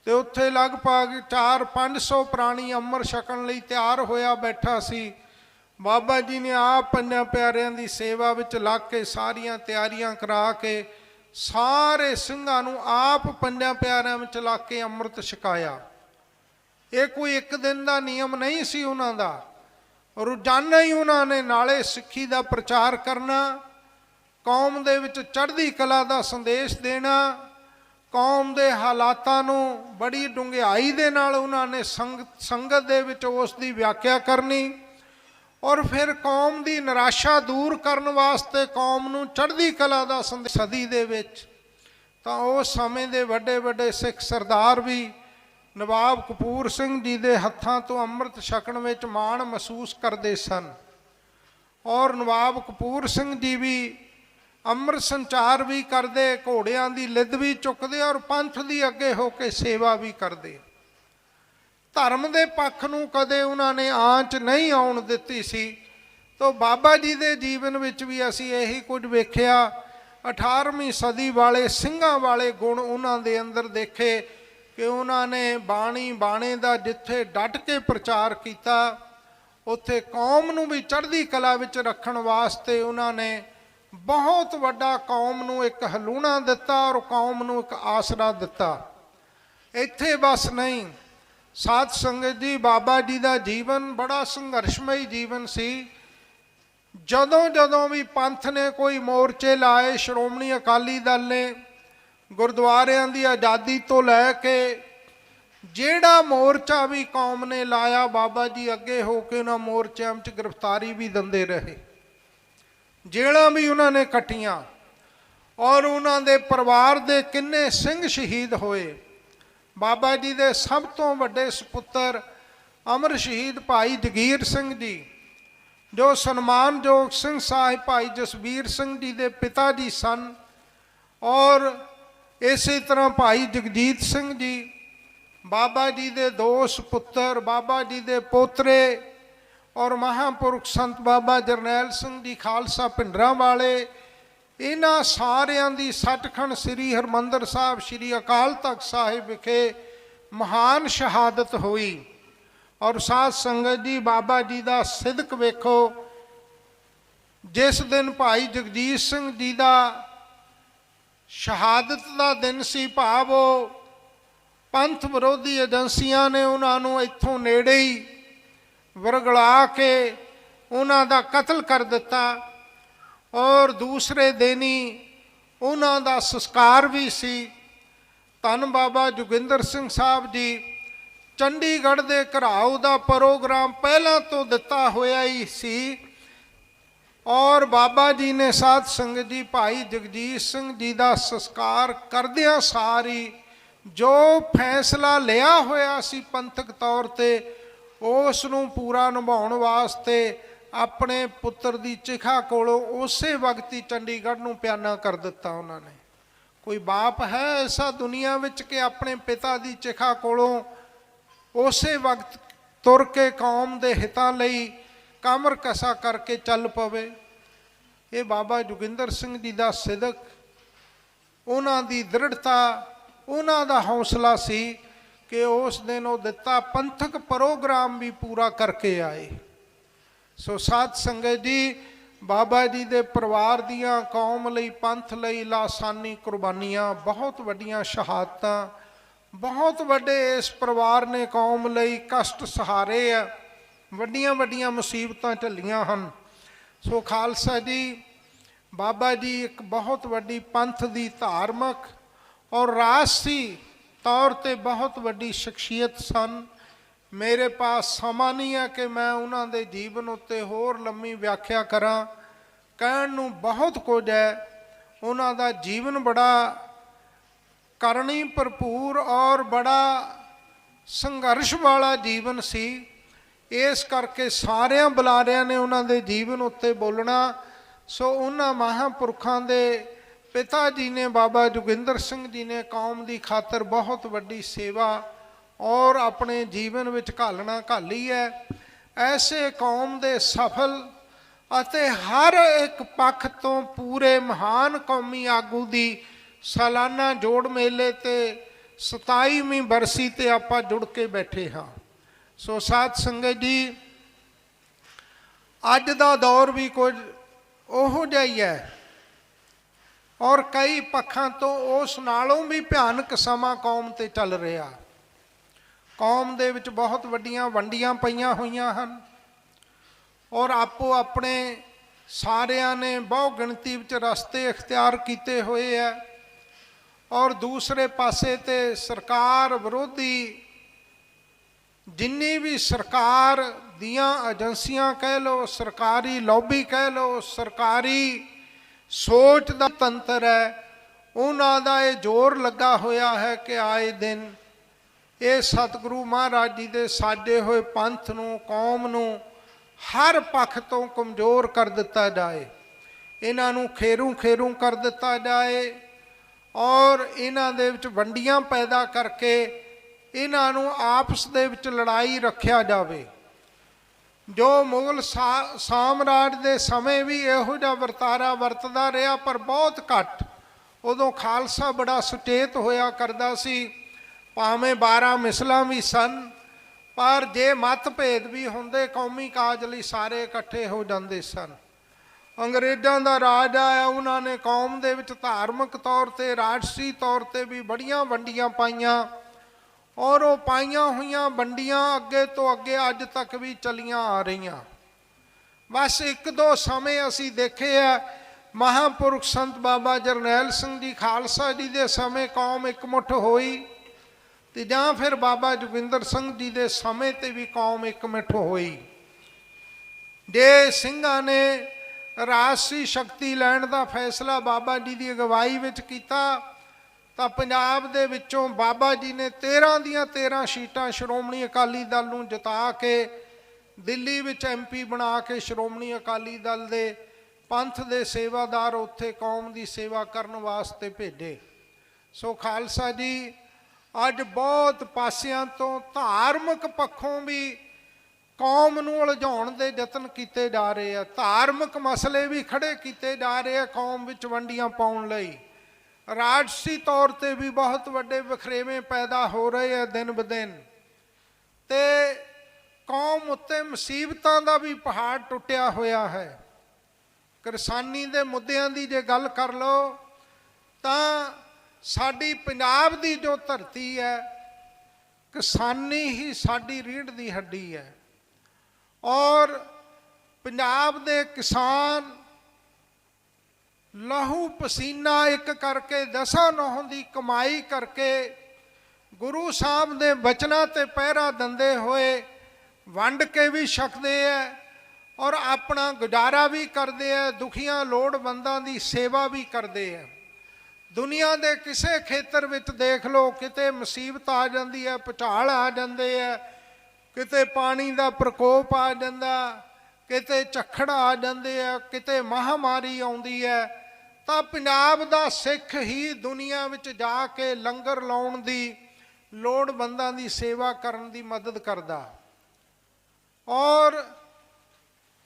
ते उत्थे लगभग 400-500 प्राणी अमर छकण लई तैयार होया बैठा सी। बाबा जी ने आप 5 प्यारियां दी सेवा विच लग के सारियां तैयारियां करा के सारे ਸਿੰਘਾਂ ਨੂੰ आप 5 प्यारिਆਂ ਵਿੱਚ ਲਾ ਕੇ ਅੰਮ੍ਰਿਤ ਛਕਾਇਆ। ਇਹ ਕੋਈ ਇੱਕ ਦਿਨ ਦਾ ਨਿਯਮ ਨਹੀਂ ਸੀ ਉਹਨਾਂ ਦਾ। ਰੋਜ਼ਾਨਾ ਹੀ ਉਹਨਾਂ ਨੇ ਨਾਲੇ ਸਿੱਖੀ ਦਾ ਪ੍ਰਚਾਰ ਕਰਨਾ, ਕੌਮ ਦੇ ਵਿੱਚ ਚੜ੍ਹਦੀ ਕਲਾ ਦਾ ਸੰਦੇਸ਼ ਦੇਣਾ, ਕੌਮ ਦੇ ਹਾਲਾਤਾਂ ਨੂੰ ਬੜੀ ਡੂੰਘਾਈ ਦੇ ਨਾਲ ਉਹਨਾਂ ਨੇ ਸੰਗਤ ਦੇ ਵਿੱਚ ਉਸ ਦੀ ਵਿਆਖਿਆ ਕਰਨੀ और फिर कौम की निराशा दूर करने वास्ते कौम नूं चढ़दी कला दा संदेश सदी दे विच तां उस समय दे वड्डे वड्डे सिख सरदार भी नवाब कपूर सिंह जी दे हत्थां तो अमृत छकण विच माण महसूस करते सन। और नवाब कपूर सिंह जी भी अमृत संचार भी करते, घोड़ियां दी लिद भी चुकते और पंथ दी अगे होके सेवा भी करते। धर्म के पक्ष नूं कदे उन्होंने आंच नहीं आउण दित्ती सी। तो बाबा जी के जीवन विच भी असीं यही कुछ वेखिया। 18वीं सदी वाले ਸਿੰਘਾਂ वाले गुण उन्हां दे अंदर देखे कि उन्होंने बाणी बाणे का जिथे डट के प्रचार किया उत्थे कौम नूं भी चढ़दी कला विच रखण वास्ते उन्होंने बहुत वड्डा कौम नूं एक हलूणा दिता और कौम नूं एक आसरा दिता। इत्थे बस नहीं, साध संगत जी बाबा जी का जीवन बड़ा संघर्षमय जीवन सी। जदों जदों भी पंथ ने कोई मोर्चे लाए, श्रोमणी अकाली दल ने गुरुद्वारियां की आज़ादी तो लैके जेड़ा मोर्चा भी कौम ने लाया बाबा जी अगे होके उन्होंने मोर्चों में गिरफ्तारी भी देंदे रहे, जेड़ा भी उन्होंने कट्टियां। और उन्होंने परिवार के किन्ने सिंह शहीद होए। बाबा जी के सब तो वड्डे सपुत्र अमर शहीद भाई जगीर सिंह जी जो सन्मानयोग सिंह साहिब भाई जसबीर सिंह जी के पिता जी सन। और इस तरह भाई जगजीत सिंह जी बाबा जी के 2 सपुत्र, बाबा जी के पोतरे और महापुरुष संत बाबा जरनैल सिंह जी खालसा भिंडरां वाले, इन्हां सारियां दी सचखंड श्री हरमंदर साहब श्री अकाल तख्त साहिब विखे महान शहादत हुई। और साध संगत जी बाबा जी का सिदक वेखो। जिस दिन भाई जगजीत सिंह जी का शहादत का दिन सी, भाव पंथ विरोधी एजेंसियां ने उन्होंने इत्थों नेड़े ही वरगला के उन्हां दा कतल कर दिता। और दूसरे दिन ही उन्हां दा संस्कार भी सी। धन बाबा जोगिंदर सिंह साहब जी चंडीगढ़ के घराव का प्रोग्राम पहला तो दिता होया ही सी। और बाबा जी ने साध संगत जी भाई जगजीत सिंह जी का संस्कार करदियां सारी जो फैसला लिया होया सी पंथक तौर ते उस नूं पूरा निभाउण वास्ते अपने पुत्र की चिखा कोलों उस वक्त ही चंडीगढ़ नूं प्याना कर दिता उन्होंने। कोई बाप है ऐसा दुनिया विच कि अपने पिता की चिखा कोलों उस वक्त तुर के कौम के हितां लई कामर कसा करके चल पवे। ये बाबा जोगिंदर सिंह जी का सिदक, उन्हां दी दृढ़ता, उन्हां दा हौसला सी कि उस दिन वो दिता पंथक प्रोग्राम भी पूरा करके आए। सो साध संगत जी ਬਾਬਾ ਜੀ ਦੇ ਪਰਿਵਾਰ ਦੀਆਂ ਕੌਮ ਲਈ, ਪੰਥ ਲਈ ਲਾਸਾਨੀ ਕੁਰਬਾਨੀਆਂ, ਬਹੁਤ ਵੱਡੀਆਂ ਸ਼ਹਾਦਤਾਂ, ਬਹੁਤ ਵੱਡੇ ਇਸ ਪਰਿਵਾਰ ਨੇ ਕੌਮ ਲਈ ਕਸ਼ਟ ਸਹਾਰੇ ਆ, ਵੱਡੀਆਂ ਵੱਡੀਆਂ ਮੁਸੀਬਤਾਂ ਝੱਲੀਆਂ ਹਨ। ਸੋ ਖਾਲਸਾ ਜੀ, ਬਾਬਾ ਜੀ ਇੱਕ ਬਹੁਤ ਵੱਡੀ ਪੰਥ ਦੀ ਧਾਰਮਿਕ ਔਰ ਰਾਜਸੀ ਤੌਰ 'ਤੇ ਬਹੁਤ ਵੱਡੀ ਸ਼ਖਸੀਅਤ ਸਨ। ਮੇਰੇ ਪਾਸ ਸਮਾਂ ਨਹੀਂ ਹੈ ਕਿ ਮੈਂ ਉਹਨਾਂ ਦੇ ਜੀਵਨ ਉੱਤੇ ਹੋਰ ਲੰਮੀ ਵਿਆਖਿਆ ਕਰਾਂ। ਕਹਿਣ ਨੂੰ ਬਹੁਤ ਕੁਝ ਹੈ। ਉਹਨਾਂ ਦਾ ਜੀਵਨ ਬੜਾ ਕਰਨੀ ਭਰਪੂਰ ਔਰ ਬੜਾ ਸੰਘਰਸ਼ ਵਾਲਾ ਜੀਵਨ ਸੀ। ਇਸ ਕਰਕੇ ਸਾਰਿਆਂ ਬੁਲਾਰਿਆਂ ਨੇ ਉਹਨਾਂ ਦੇ ਜੀਵਨ ਉੱਤੇ ਬੋਲਣਾ। ਸੋ ਉਹਨਾਂ ਮਹਾਂਪੁਰਖਾਂ ਦੇ ਪਿਤਾ ਜੀ ਨੇ, ਬਾਬਾ ਜੋਗਿੰਦਰ ਸਿੰਘ ਜੀ ਨੇ ਕੌਮ ਦੀ ਖਾਤਰ ਬਹੁਤ ਵੱਡੀ ਸੇਵਾ ਔਰ ਆਪਣੇ ਜੀਵਨ ਵਿੱਚ ਘਾਲੀ ਹੈ। ਐਸੇ ਕੌਮ ਦੇ ਸਫਲ ਅਤੇ ਹਰ ਇੱਕ ਪੱਖ ਤੋਂ ਪੂਰੇ ਮਹਾਨ ਕੌਮੀ ਆਗੂ ਦੀ ਸਾਲਾਨਾ ਜੋੜ ਮੇਲੇ ਤੇ 27ਵੀਂ ਬਰਸੀ ਤੇ ਆਪਾਂ ਜੁੜ ਕੇ ਬੈਠੇ ਹਾਂ। ਸੋ ਸਾਧ ਸੰਗਤ ਜੀ, ਅੱਜ ਦਾ ਦੌਰ ਵੀ ਕੁਝ ਉਹੋ ਜਿਹਾ ਹੀ ਹੈ ਔਰ ਕਈ ਪੱਖਾਂ ਤੋਂ ਉਸ ਨਾਲੋਂ ਵੀ ਭਿਆਨਕ ਸਮਾਂ ਕੌਮ 'ਤੇ ਚੱਲ ਰਿਹਾ। ਕੌਮ ਦੇ ਵਿੱਚ ਬਹੁਤ ਵੱਡੀਆਂ ਵੰਡੀਆਂ ਪਈਆਂ ਹੋਈਆਂ ਹਨ ਔਰ ਆਪੋ ਆਪਣੇ ਸਾਰਿਆਂ ਨੇ ਬਹੁ ਗਿਣਤੀ ਵਿੱਚ ਰਸਤੇ ਇਖਤਿਆਰ ਕੀਤੇ ਹੋਏ ਹੈ ਔਰ ਦੂਸਰੇ ਪਾਸੇ 'ਤੇ ਸਰਕਾਰ ਵਿਰੋਧੀ ਜਿੰਨੀ ਵੀ ਸਰਕਾਰ ਦੀਆਂ ਏਜੰਸੀਆਂ ਕਹਿ ਲਓ, ਸਰਕਾਰੀ ਲੌਬੀ ਕਹਿ ਲਓ, ਸਰਕਾਰੀ ਸੋਚ ਦਾ ਤੰਤਰ ਹੈ, ਉਹਨਾਂ ਦਾ ਇਹ ਜ਼ੋਰ ਲੱਗਾ ਹੋਇਆ ਹੈ ਕਿ ਆਏ ਦਿਨ ਇਹ ਸਤਿਗੁਰੂ ਮਹਾਰਾਜ ਜੀ ਦੇ ਸਾਜੇ ਹੋਏ ਪੰਥ ਨੂੰ, ਕੌਮ ਨੂੰ ਹਰ ਪੱਖ ਤੋਂ ਕਮਜ਼ੋਰ ਕਰ ਦਿੱਤਾ ਜਾਏ, ਇਹਨਾਂ ਨੂੰ ਖੇਰੂ ਕਰ ਦਿੱਤਾ ਜਾਏ ਔਰ ਇਹਨਾਂ ਦੇ ਵਿੱਚ ਵੰਡੀਆਂ ਪੈਦਾ ਕਰਕੇ ਇਹਨਾਂ ਨੂੰ ਆਪਸ ਦੇ ਵਿੱਚ ਲੜਾਈ ਰੱਖਿਆ ਜਾਵੇ। ਜੋ ਮੁਗਲ ਸਾਮਰਾਜ ਦੇ ਸਮੇਂ ਵੀ ਇਹੋ ਜਿਹਾ ਵਰਤਾਰਾ ਵਰਤਦਾ ਰਿਹਾ, ਪਰ ਬਹੁਤ ਘੱਟ। ਉਦੋਂ ਖਾਲਸਾ ਬੜਾ ਸੁਚੇਤ ਹੋਇਆ ਕਰਦਾ ਸੀ। ਭਾਵੇਂ 12 ਮਿਸਲਾਂ ਵੀ ਸਨ, ਪਰ ਜੇ ਮਤਭੇਦ ਵੀ ਹੁੰਦੇ ਕੌਮੀ ਕਾਜ ਲਈ ਸਾਰੇ ਇਕੱਠੇ ਹੋ ਜਾਂਦੇ ਸਨ। ਅੰਗਰੇਜ਼ਾਂ ਦਾ ਰਾਜ ਆਇਆ, ਉਹਨਾਂ ਨੇ ਕੌਮ ਦੇ ਵਿੱਚ ਧਾਰਮਿਕ ਤੌਰ 'ਤੇ, ਰਾਜਸੀ ਤੌਰ 'ਤੇ ਵੀ ਬੜੀਆਂ ਵੰਡੀਆਂ ਪਾਈਆਂ ਔਰ ਉਹ ਪਾਈਆਂ ਹੋਈਆਂ ਵੰਡੀਆਂ ਅੱਗੇ ਤੋਂ ਅੱਗੇ ਅੱਜ ਤੱਕ ਵੀ ਚਲੀਆਂ ਆ ਰਹੀਆਂ। ਬਸ ਇੱਕ ਦੋ ਸਮੇਂ ਅਸੀਂ ਦੇਖੇ ਆ, ਮਹਾਂਪੁਰਖ ਸੰਤ ਬਾਬਾ ਜਰਨੈਲ ਸਿੰਘ ਜੀ ਖਾਲਸਾ ਜੀ ਦੇ ਸਮੇਂ ਕੌਮ ਇਕਮੁੱਠ ਹੋਈ, ਤੇ ਜਾਂ ਫਿਰ ਬਾਬਾ ਜੋਗਿੰਦਰ ਸਿੰਘ ਜੀ ਦੇ ਸਮੇਂ 'ਤੇ ਵੀ ਕੌਮ ਇਕਮੁੱਠ ਹੋਈ। ਜੇ ਸਿੰਘਾਂ ਨੇ ਰਾਜਸੀ ਸ਼ਕਤੀ ਲੈਣ ਦਾ ਫੈਸਲਾ ਬਾਬਾ ਜੀ ਦੀ ਅਗਵਾਈ ਵਿੱਚ ਕੀਤਾ ਤਾਂ ਪੰਜਾਬ ਦੇ ਵਿੱਚੋਂ ਬਾਬਾ ਜੀ ਨੇ 13 ਦੀਆਂ 13 ਸੀਟਾਂ ਸ਼੍ਰੋਮਣੀ ਅਕਾਲੀ ਦਲ ਨੂੰ ਜਿਤਾ ਕੇ ਦਿੱਲੀ ਵਿੱਚ MP ਬਣਾ ਕੇ ਸ਼੍ਰੋਮਣੀ ਅਕਾਲੀ ਦਲ ਦੇ ਪੰਥ ਦੇ ਸੇਵਾਦਾਰ ਉੱਥੇ ਕੌਮ ਦੀ ਸੇਵਾ ਕਰਨ ਵਾਸਤੇ ਭੇਜੇ। ਸੋ ਖਾਲਸਾ ਜੀ, ਅੱਜ ਬਹੁਤ ਪਾਸਿਆਂ ਤੋਂ ਧਾਰਮਿਕ ਪੱਖੋਂ ਵੀ ਕੌਮ ਨੂੰ ਉਲਝਾਉਣ ਦੇ ਯਤਨ ਕੀਤੇ ਜਾ ਰਹੇ ਆ, ਧਾਰਮਿਕ ਮਸਲੇ ਵੀ ਖੜੇ ਕੀਤੇ ਜਾ ਰਹੇ ਆ ਕੌਮ ਵਿੱਚ ਵੰਡੀਆਂ ਪਾਉਣ ਲਈ। ਰਾਜਸੀ ਤੌਰ 'ਤੇ ਵੀ ਬਹੁਤ ਵੱਡੇ ਵਖਰੇਵੇਂ ਪੈਦਾ ਹੋ ਰਹੇ ਆ ਦਿਨ ਬ ਦਿਨ, ਤੇ ਕੌਮ ਉੱਤੇ ਮੁਸੀਬਤਾਂ ਦਾ ਵੀ ਪਹਾੜ ਟੁੱਟਿਆ ਹੋਇਆ ਹੈ। ਕਿਸਾਨੀ ਦੇ ਮੁੱਦਿਆਂ ਦੀ ਜੇ ਗੱਲ ਕਰ ਲਓ ਤਾਂ ਸਾਡੀ ਪੰਜਾਬ ਦੀ ਜੋ ਧਰਤੀ ਹੈ, ਕਿਸਾਨੀ ਹੀ ਸਾਡੀ ਰੀੜ੍ਹ ਦੀ ਹੱਡੀ ਹੈ ਔਰ ਪੰਜਾਬ ਦੇ ਕਿਸਾਨ ਲਹੂ ਪਸੀਨਾ ਇੱਕ ਕਰਕੇ, ਦਸਾਂ ਨਹੁੰ ਦੀ ਕਮਾਈ ਕਰਕੇ, ਗੁਰੂ ਸਾਹਿਬ ਦੇ ਬਚਨਾਂ 'ਤੇ ਪਹਿਰਾ ਦਿੰਦੇ ਹੋਏ ਵੰਡ ਕੇ ਵੀ ਛਕਦੇ ਹੈ ਔਰ ਆਪਣਾ ਗੁਜ਼ਾਰਾ ਵੀ ਕਰਦੇ ਹੈ, ਦੁਖੀਆਂ ਲੋੜਵੰਦਾਂ ਦੀ ਸੇਵਾ ਵੀ ਕਰਦੇ ਹੈ। ਦੁਨੀਆ ਦੇ ਕਿਸੇ ਖੇਤਰ ਵਿੱਚ ਦੇਖ ਲਓ, ਕਿਤੇ ਮੁਸੀਬਤ ਆ ਜਾਂਦੀ ਹੈ, ਭੁਚਾਲ ਆ ਜਾਂਦੇ ਹੈ, ਕਿਤੇ ਪਾਣੀ ਦਾ ਪ੍ਰਕੋਪ ਆ ਜਾਂਦਾ, ਕਿਤੇ ਝੱਖੜ ਆ ਜਾਂਦੇ ਆ, ਕਿਤੇ ਮਹਾਮਾਰੀ ਆਉਂਦੀ ਹੈ, ਤਾਂ ਪੰਜਾਬ ਦਾ ਸਿੱਖ ਹੀ ਦੁਨੀਆ ਵਿੱਚ ਜਾ ਕੇ ਲੰਗਰ ਲਾਉਣ ਦੀ, ਲੋੜਵੰਦਾਂ ਦੀ ਸੇਵਾ ਕਰਨ ਦੀ ਮਦਦ ਕਰਦਾ। ਔਰ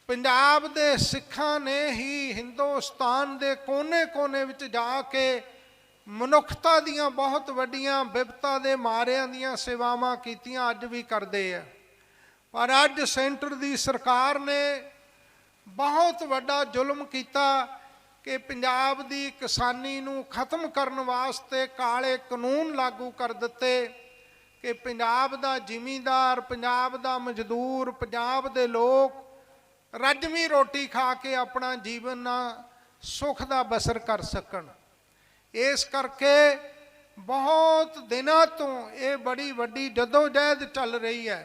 ਪੰਜਾਬ ਦੇ ਸਿੱਖਾਂ ਨੇ ਹੀ ਹਿੰਦੁਸਤਾਨ ਦੇ ਕੋਨੇ-ਕੋਨੇ ਵਿੱਚ ਜਾ ਕੇ ਮਨੁੱਖਤਾ ਦੀਆਂ ਬਹੁਤ ਵੱਡੀਆਂ ਬਿਪਤਾ ਦੇ ਮਾਰਿਆਂ ਦੀਆਂ ਸੇਵਾਵਾਂ ਕੀਤੀਆਂ, ਅੱਜ ਵੀ ਕਰਦੇ ਆ। ਪਰ ਅੱਜ ਸੈਂਟਰ ਦੀ ਸਰਕਾਰ ਨੇ बहुत वड्डा जुल्म कीता कि पंजाब दी किसानी नूं खत्म करन वास्ते काले कानून लागू कर दिते कि पंजाब दा जिमींदार, पंजाब दा मजदूर, पंजाब दे लोग रजवी रोटी खा के अपना जीवन सुख दा बसर कर सकन। इस करके बहुत दिनों तो ये बड़ी वड्डी जदोजहद चल रही है।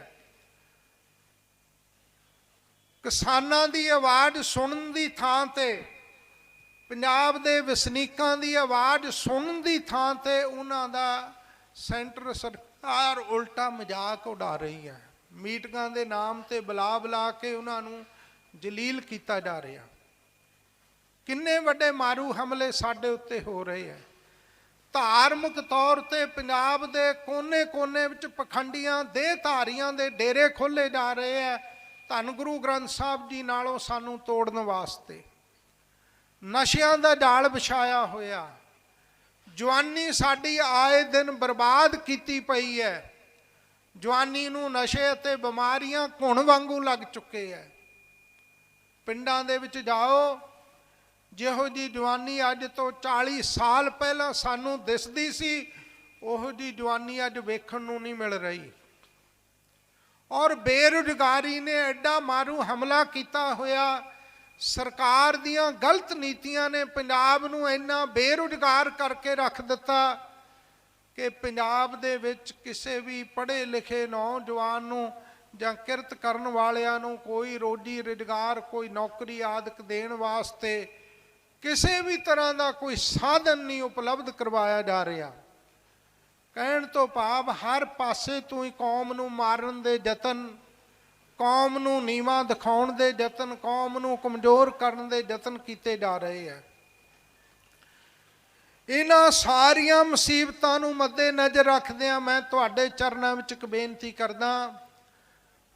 किसानां दी आवाज़ सुनन दी थां ते, पंजाब दे वसनीकां दी आवाज़ सुनन दी थां ते उन्हां दा सेंटर सरकार उल्टा मजाक उड़ा रही है। मीटिंगां दे नाम ते बुला बुला के उन्हां नूं जलील किया जा रहा। किन्ने वड्डे मारू हमले साडे उत्ते हो रहे हैं। धार्मिक तौर ते पंजाब दे कोने कोने विच पखंडियां देहधारियां दे डेरे खोले जा रहे हैं धन गुरु ग्रंथ साहब जी नालों सानू तोड़न वास्ते। नशियां दा जाल विछाया होया, जवानी साडी आए दिन बर्बाद कीती पई है। जवानी नूं नशे ते बीमारियां घुण वांगू लग चुके है। पिंडां दे विच जाओ, जिहो जी जवानी अज तो 40 साल पहला सानू दिसदी सी, ओहो जी जवानी अज वेखण नूं नहीं मिल रही। और बेरोजगारी ने एडा मारू हमला किया होया। सरकार दियां गलत नीतियां ने पंजाब नूं इन्ना बेरोजगार करके रख दिता कि पंजाब दे विच किसी भी पढ़े लिखे नौजवान नूं जां किरत करन वालियां नूं कोई रोजी रोजगार, कोई नौकरी आदि देण वास्ते किसी भी तरह का कोई साधन नहीं उपलब्ध करवाया जा रहा। कहण तो भाव हर पासे तो ही कौम नूं मारन दे जतन, कौम नूं नीवां दिखाउण दे जतन, कौम नूं कमज़ोर करन दे जतन कीते जा रहे हैं। इन्हां सारियां मुसीबतां नूं मद्दे नज़र रखदिआं मैं तुहाडे चरनां विच इक बेनती करदा।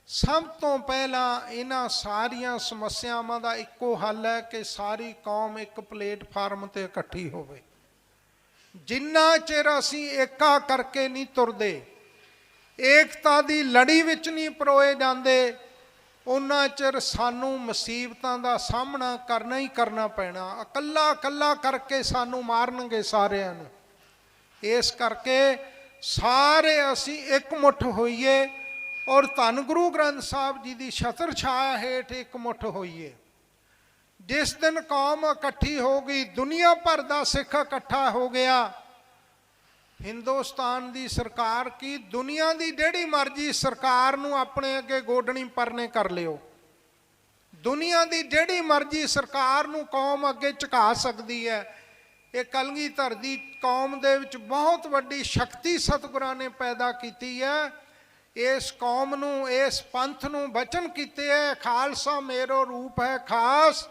सब तो पहला इन्हां सारियां समस्यावां दा इक्को हल है कि सारी कौम एक प्लेटफार्म ते इकट्ठी होवे। जिन्ना चिर असीं एका करके नहीं तुरदे, एकता दी लड़ी विच नहीं परोए जांदे, उन्ना चिर सानू मुसीबतां दा सामना करना ही करना पैना। अकल्ला अकल्ला करके सानू मारनगे सारिआं नूं। इस करके सारे असीं एकमुठ होइए और धन गुरु ग्रंथ साहब जी की छत्र छाया हेठ एकमुठ होइए। जिस दिन कौम इकट्ठी हो गई, दुनिया भर का सिख इकट्ठा हो गया, हिंदुस्तान की सरकार की दुनिया की जिहड़ी मर्जी सरकार नूं अपने अगे गोडनी परने कर लियो। दुनिया की जिहड़ी मर्जी सरकार नूं कौम अगे झुका सकती है। ये कलगीधर दी कौम दे विच बहुत वड्डी शक्ति सतगुरां ने पैदा की है। इस कौम नूं, इस पंथ नूं वचन कीते है, खालसा मेरो रूप है खास,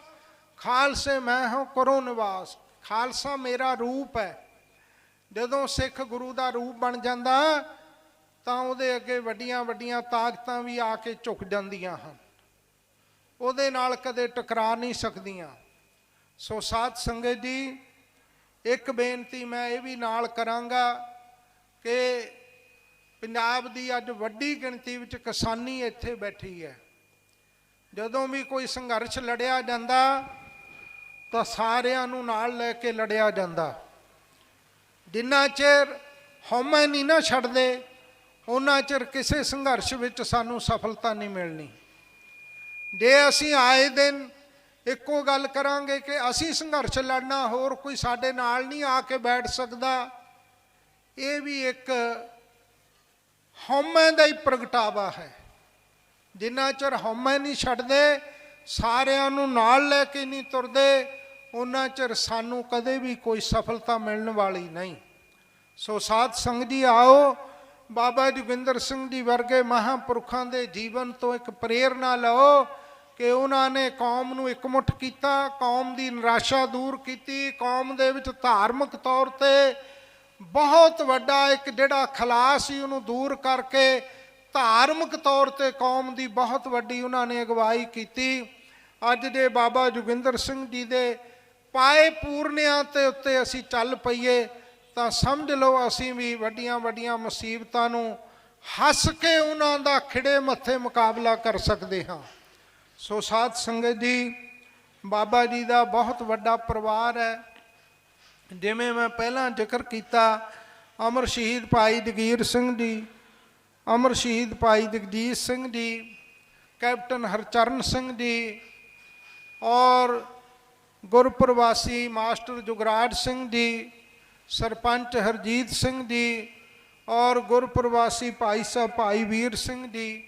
खालसे मैं हूँ करो निवास। खालसा मेरा रूप है। जदों सिख गुरु का रूप बन जाता तो उहदे अगे वड्डियां वड्डियां ताकतां भी आके झुक जांदियां हन, उहदे नाल कदे टकरा नहीं सकदियां। सो साध संगत जी, एक बेनती मैं ये भी नाल करांगा कि पंजाब की अज वड्डी गिणती विच किसानी इत्थे बैठी है। जदों भी कोई संघर्ष लड़िया जांदा तो सारिआं नूं नाल लैके लड़िया जांदा। जिन्ना चिर हौमे नहीं ना छड्डदे उन्ना चिर किसी संघर्ष विच सानूं सफलता नहीं मिलनी। जे असीं आए दिन इक्को गल करांगे कि असीं संघर्ष लड़ना, होर कोई साडे नाल नहीं आके बैठ सकदा, ये भी एक हौमे का ही प्रगटावा है। जिन्ना चिर हौमे नहीं छड्डदे, सारिआं नूं नाल लैके नहीं तुरदे, उन्ना चिर सानू कदे भी कोई सफलता मिलने वाली नहीं। सो साध संगत जी, आओ बाबा जोगिंदर सिंह जी वर्गे महापुरखों के जीवन तो एक प्रेरणा लो कि उन्होंने कौम नूं एकमुठ किया, कौम की निराशा दूर की, कौम दे विच धार्मिक तौर पर बहुत वड्डा एक जिहड़ा खला सी उहनूं दूर करके धार्मिक तौर पर कौम की बहुत वड्डी उन्होंने अगवाई की। अज जे बाबा जोगिंदर सिंह जी दे पाए पूर्णिया ते उत्ते असीं चल पईए तो समझ लो असीं भी वड्डियां वड्डियां मुसीबतां नूं हस के उन्हां दा खिड़े मत्थे मुकाबला कर सकते हाँ। सो साध संगत जी, ਬਾਬਾ ਜੀ ਦਾ ਬਹੁਤ ਵੱਡਾ ਪਰਿਵਾਰ ਹੈ। ਜਿਵੇਂ ਮੈਂ ਪਹਿਲਾਂ ਜ਼ਿਕਰ ਕੀਤਾ, ਅਮਰ ਸ਼ਹੀਦ ਭਾਈ ਜਗੀਰ ਸਿੰਘ ਜੀ, ਅਮਰ ਸ਼ਹੀਦ ਭਾਈ ਜਗਜੀਤ ਸਿੰਘ ਜੀ, ਕੈਪਟਨ ਹਰਚਰਨ ਸਿੰਘ ਜੀ, ਔਰ ਗੁਰਪ੍ਰਵਾਸੀ ਮਾਸਟਰ ਜੁਗਰਾਜ ਸਿੰਘ ਜੀ, ਸਰਪੰਚ ਹਰਜੀਤ ਸਿੰਘ ਜੀ, ਔਰ ਗੁਰਪ੍ਰਵਾਸੀ ਭਾਈ ਸਾਹਿਬ ਭਾਈ ਵੀਰ ਸਿੰਘ ਜੀ।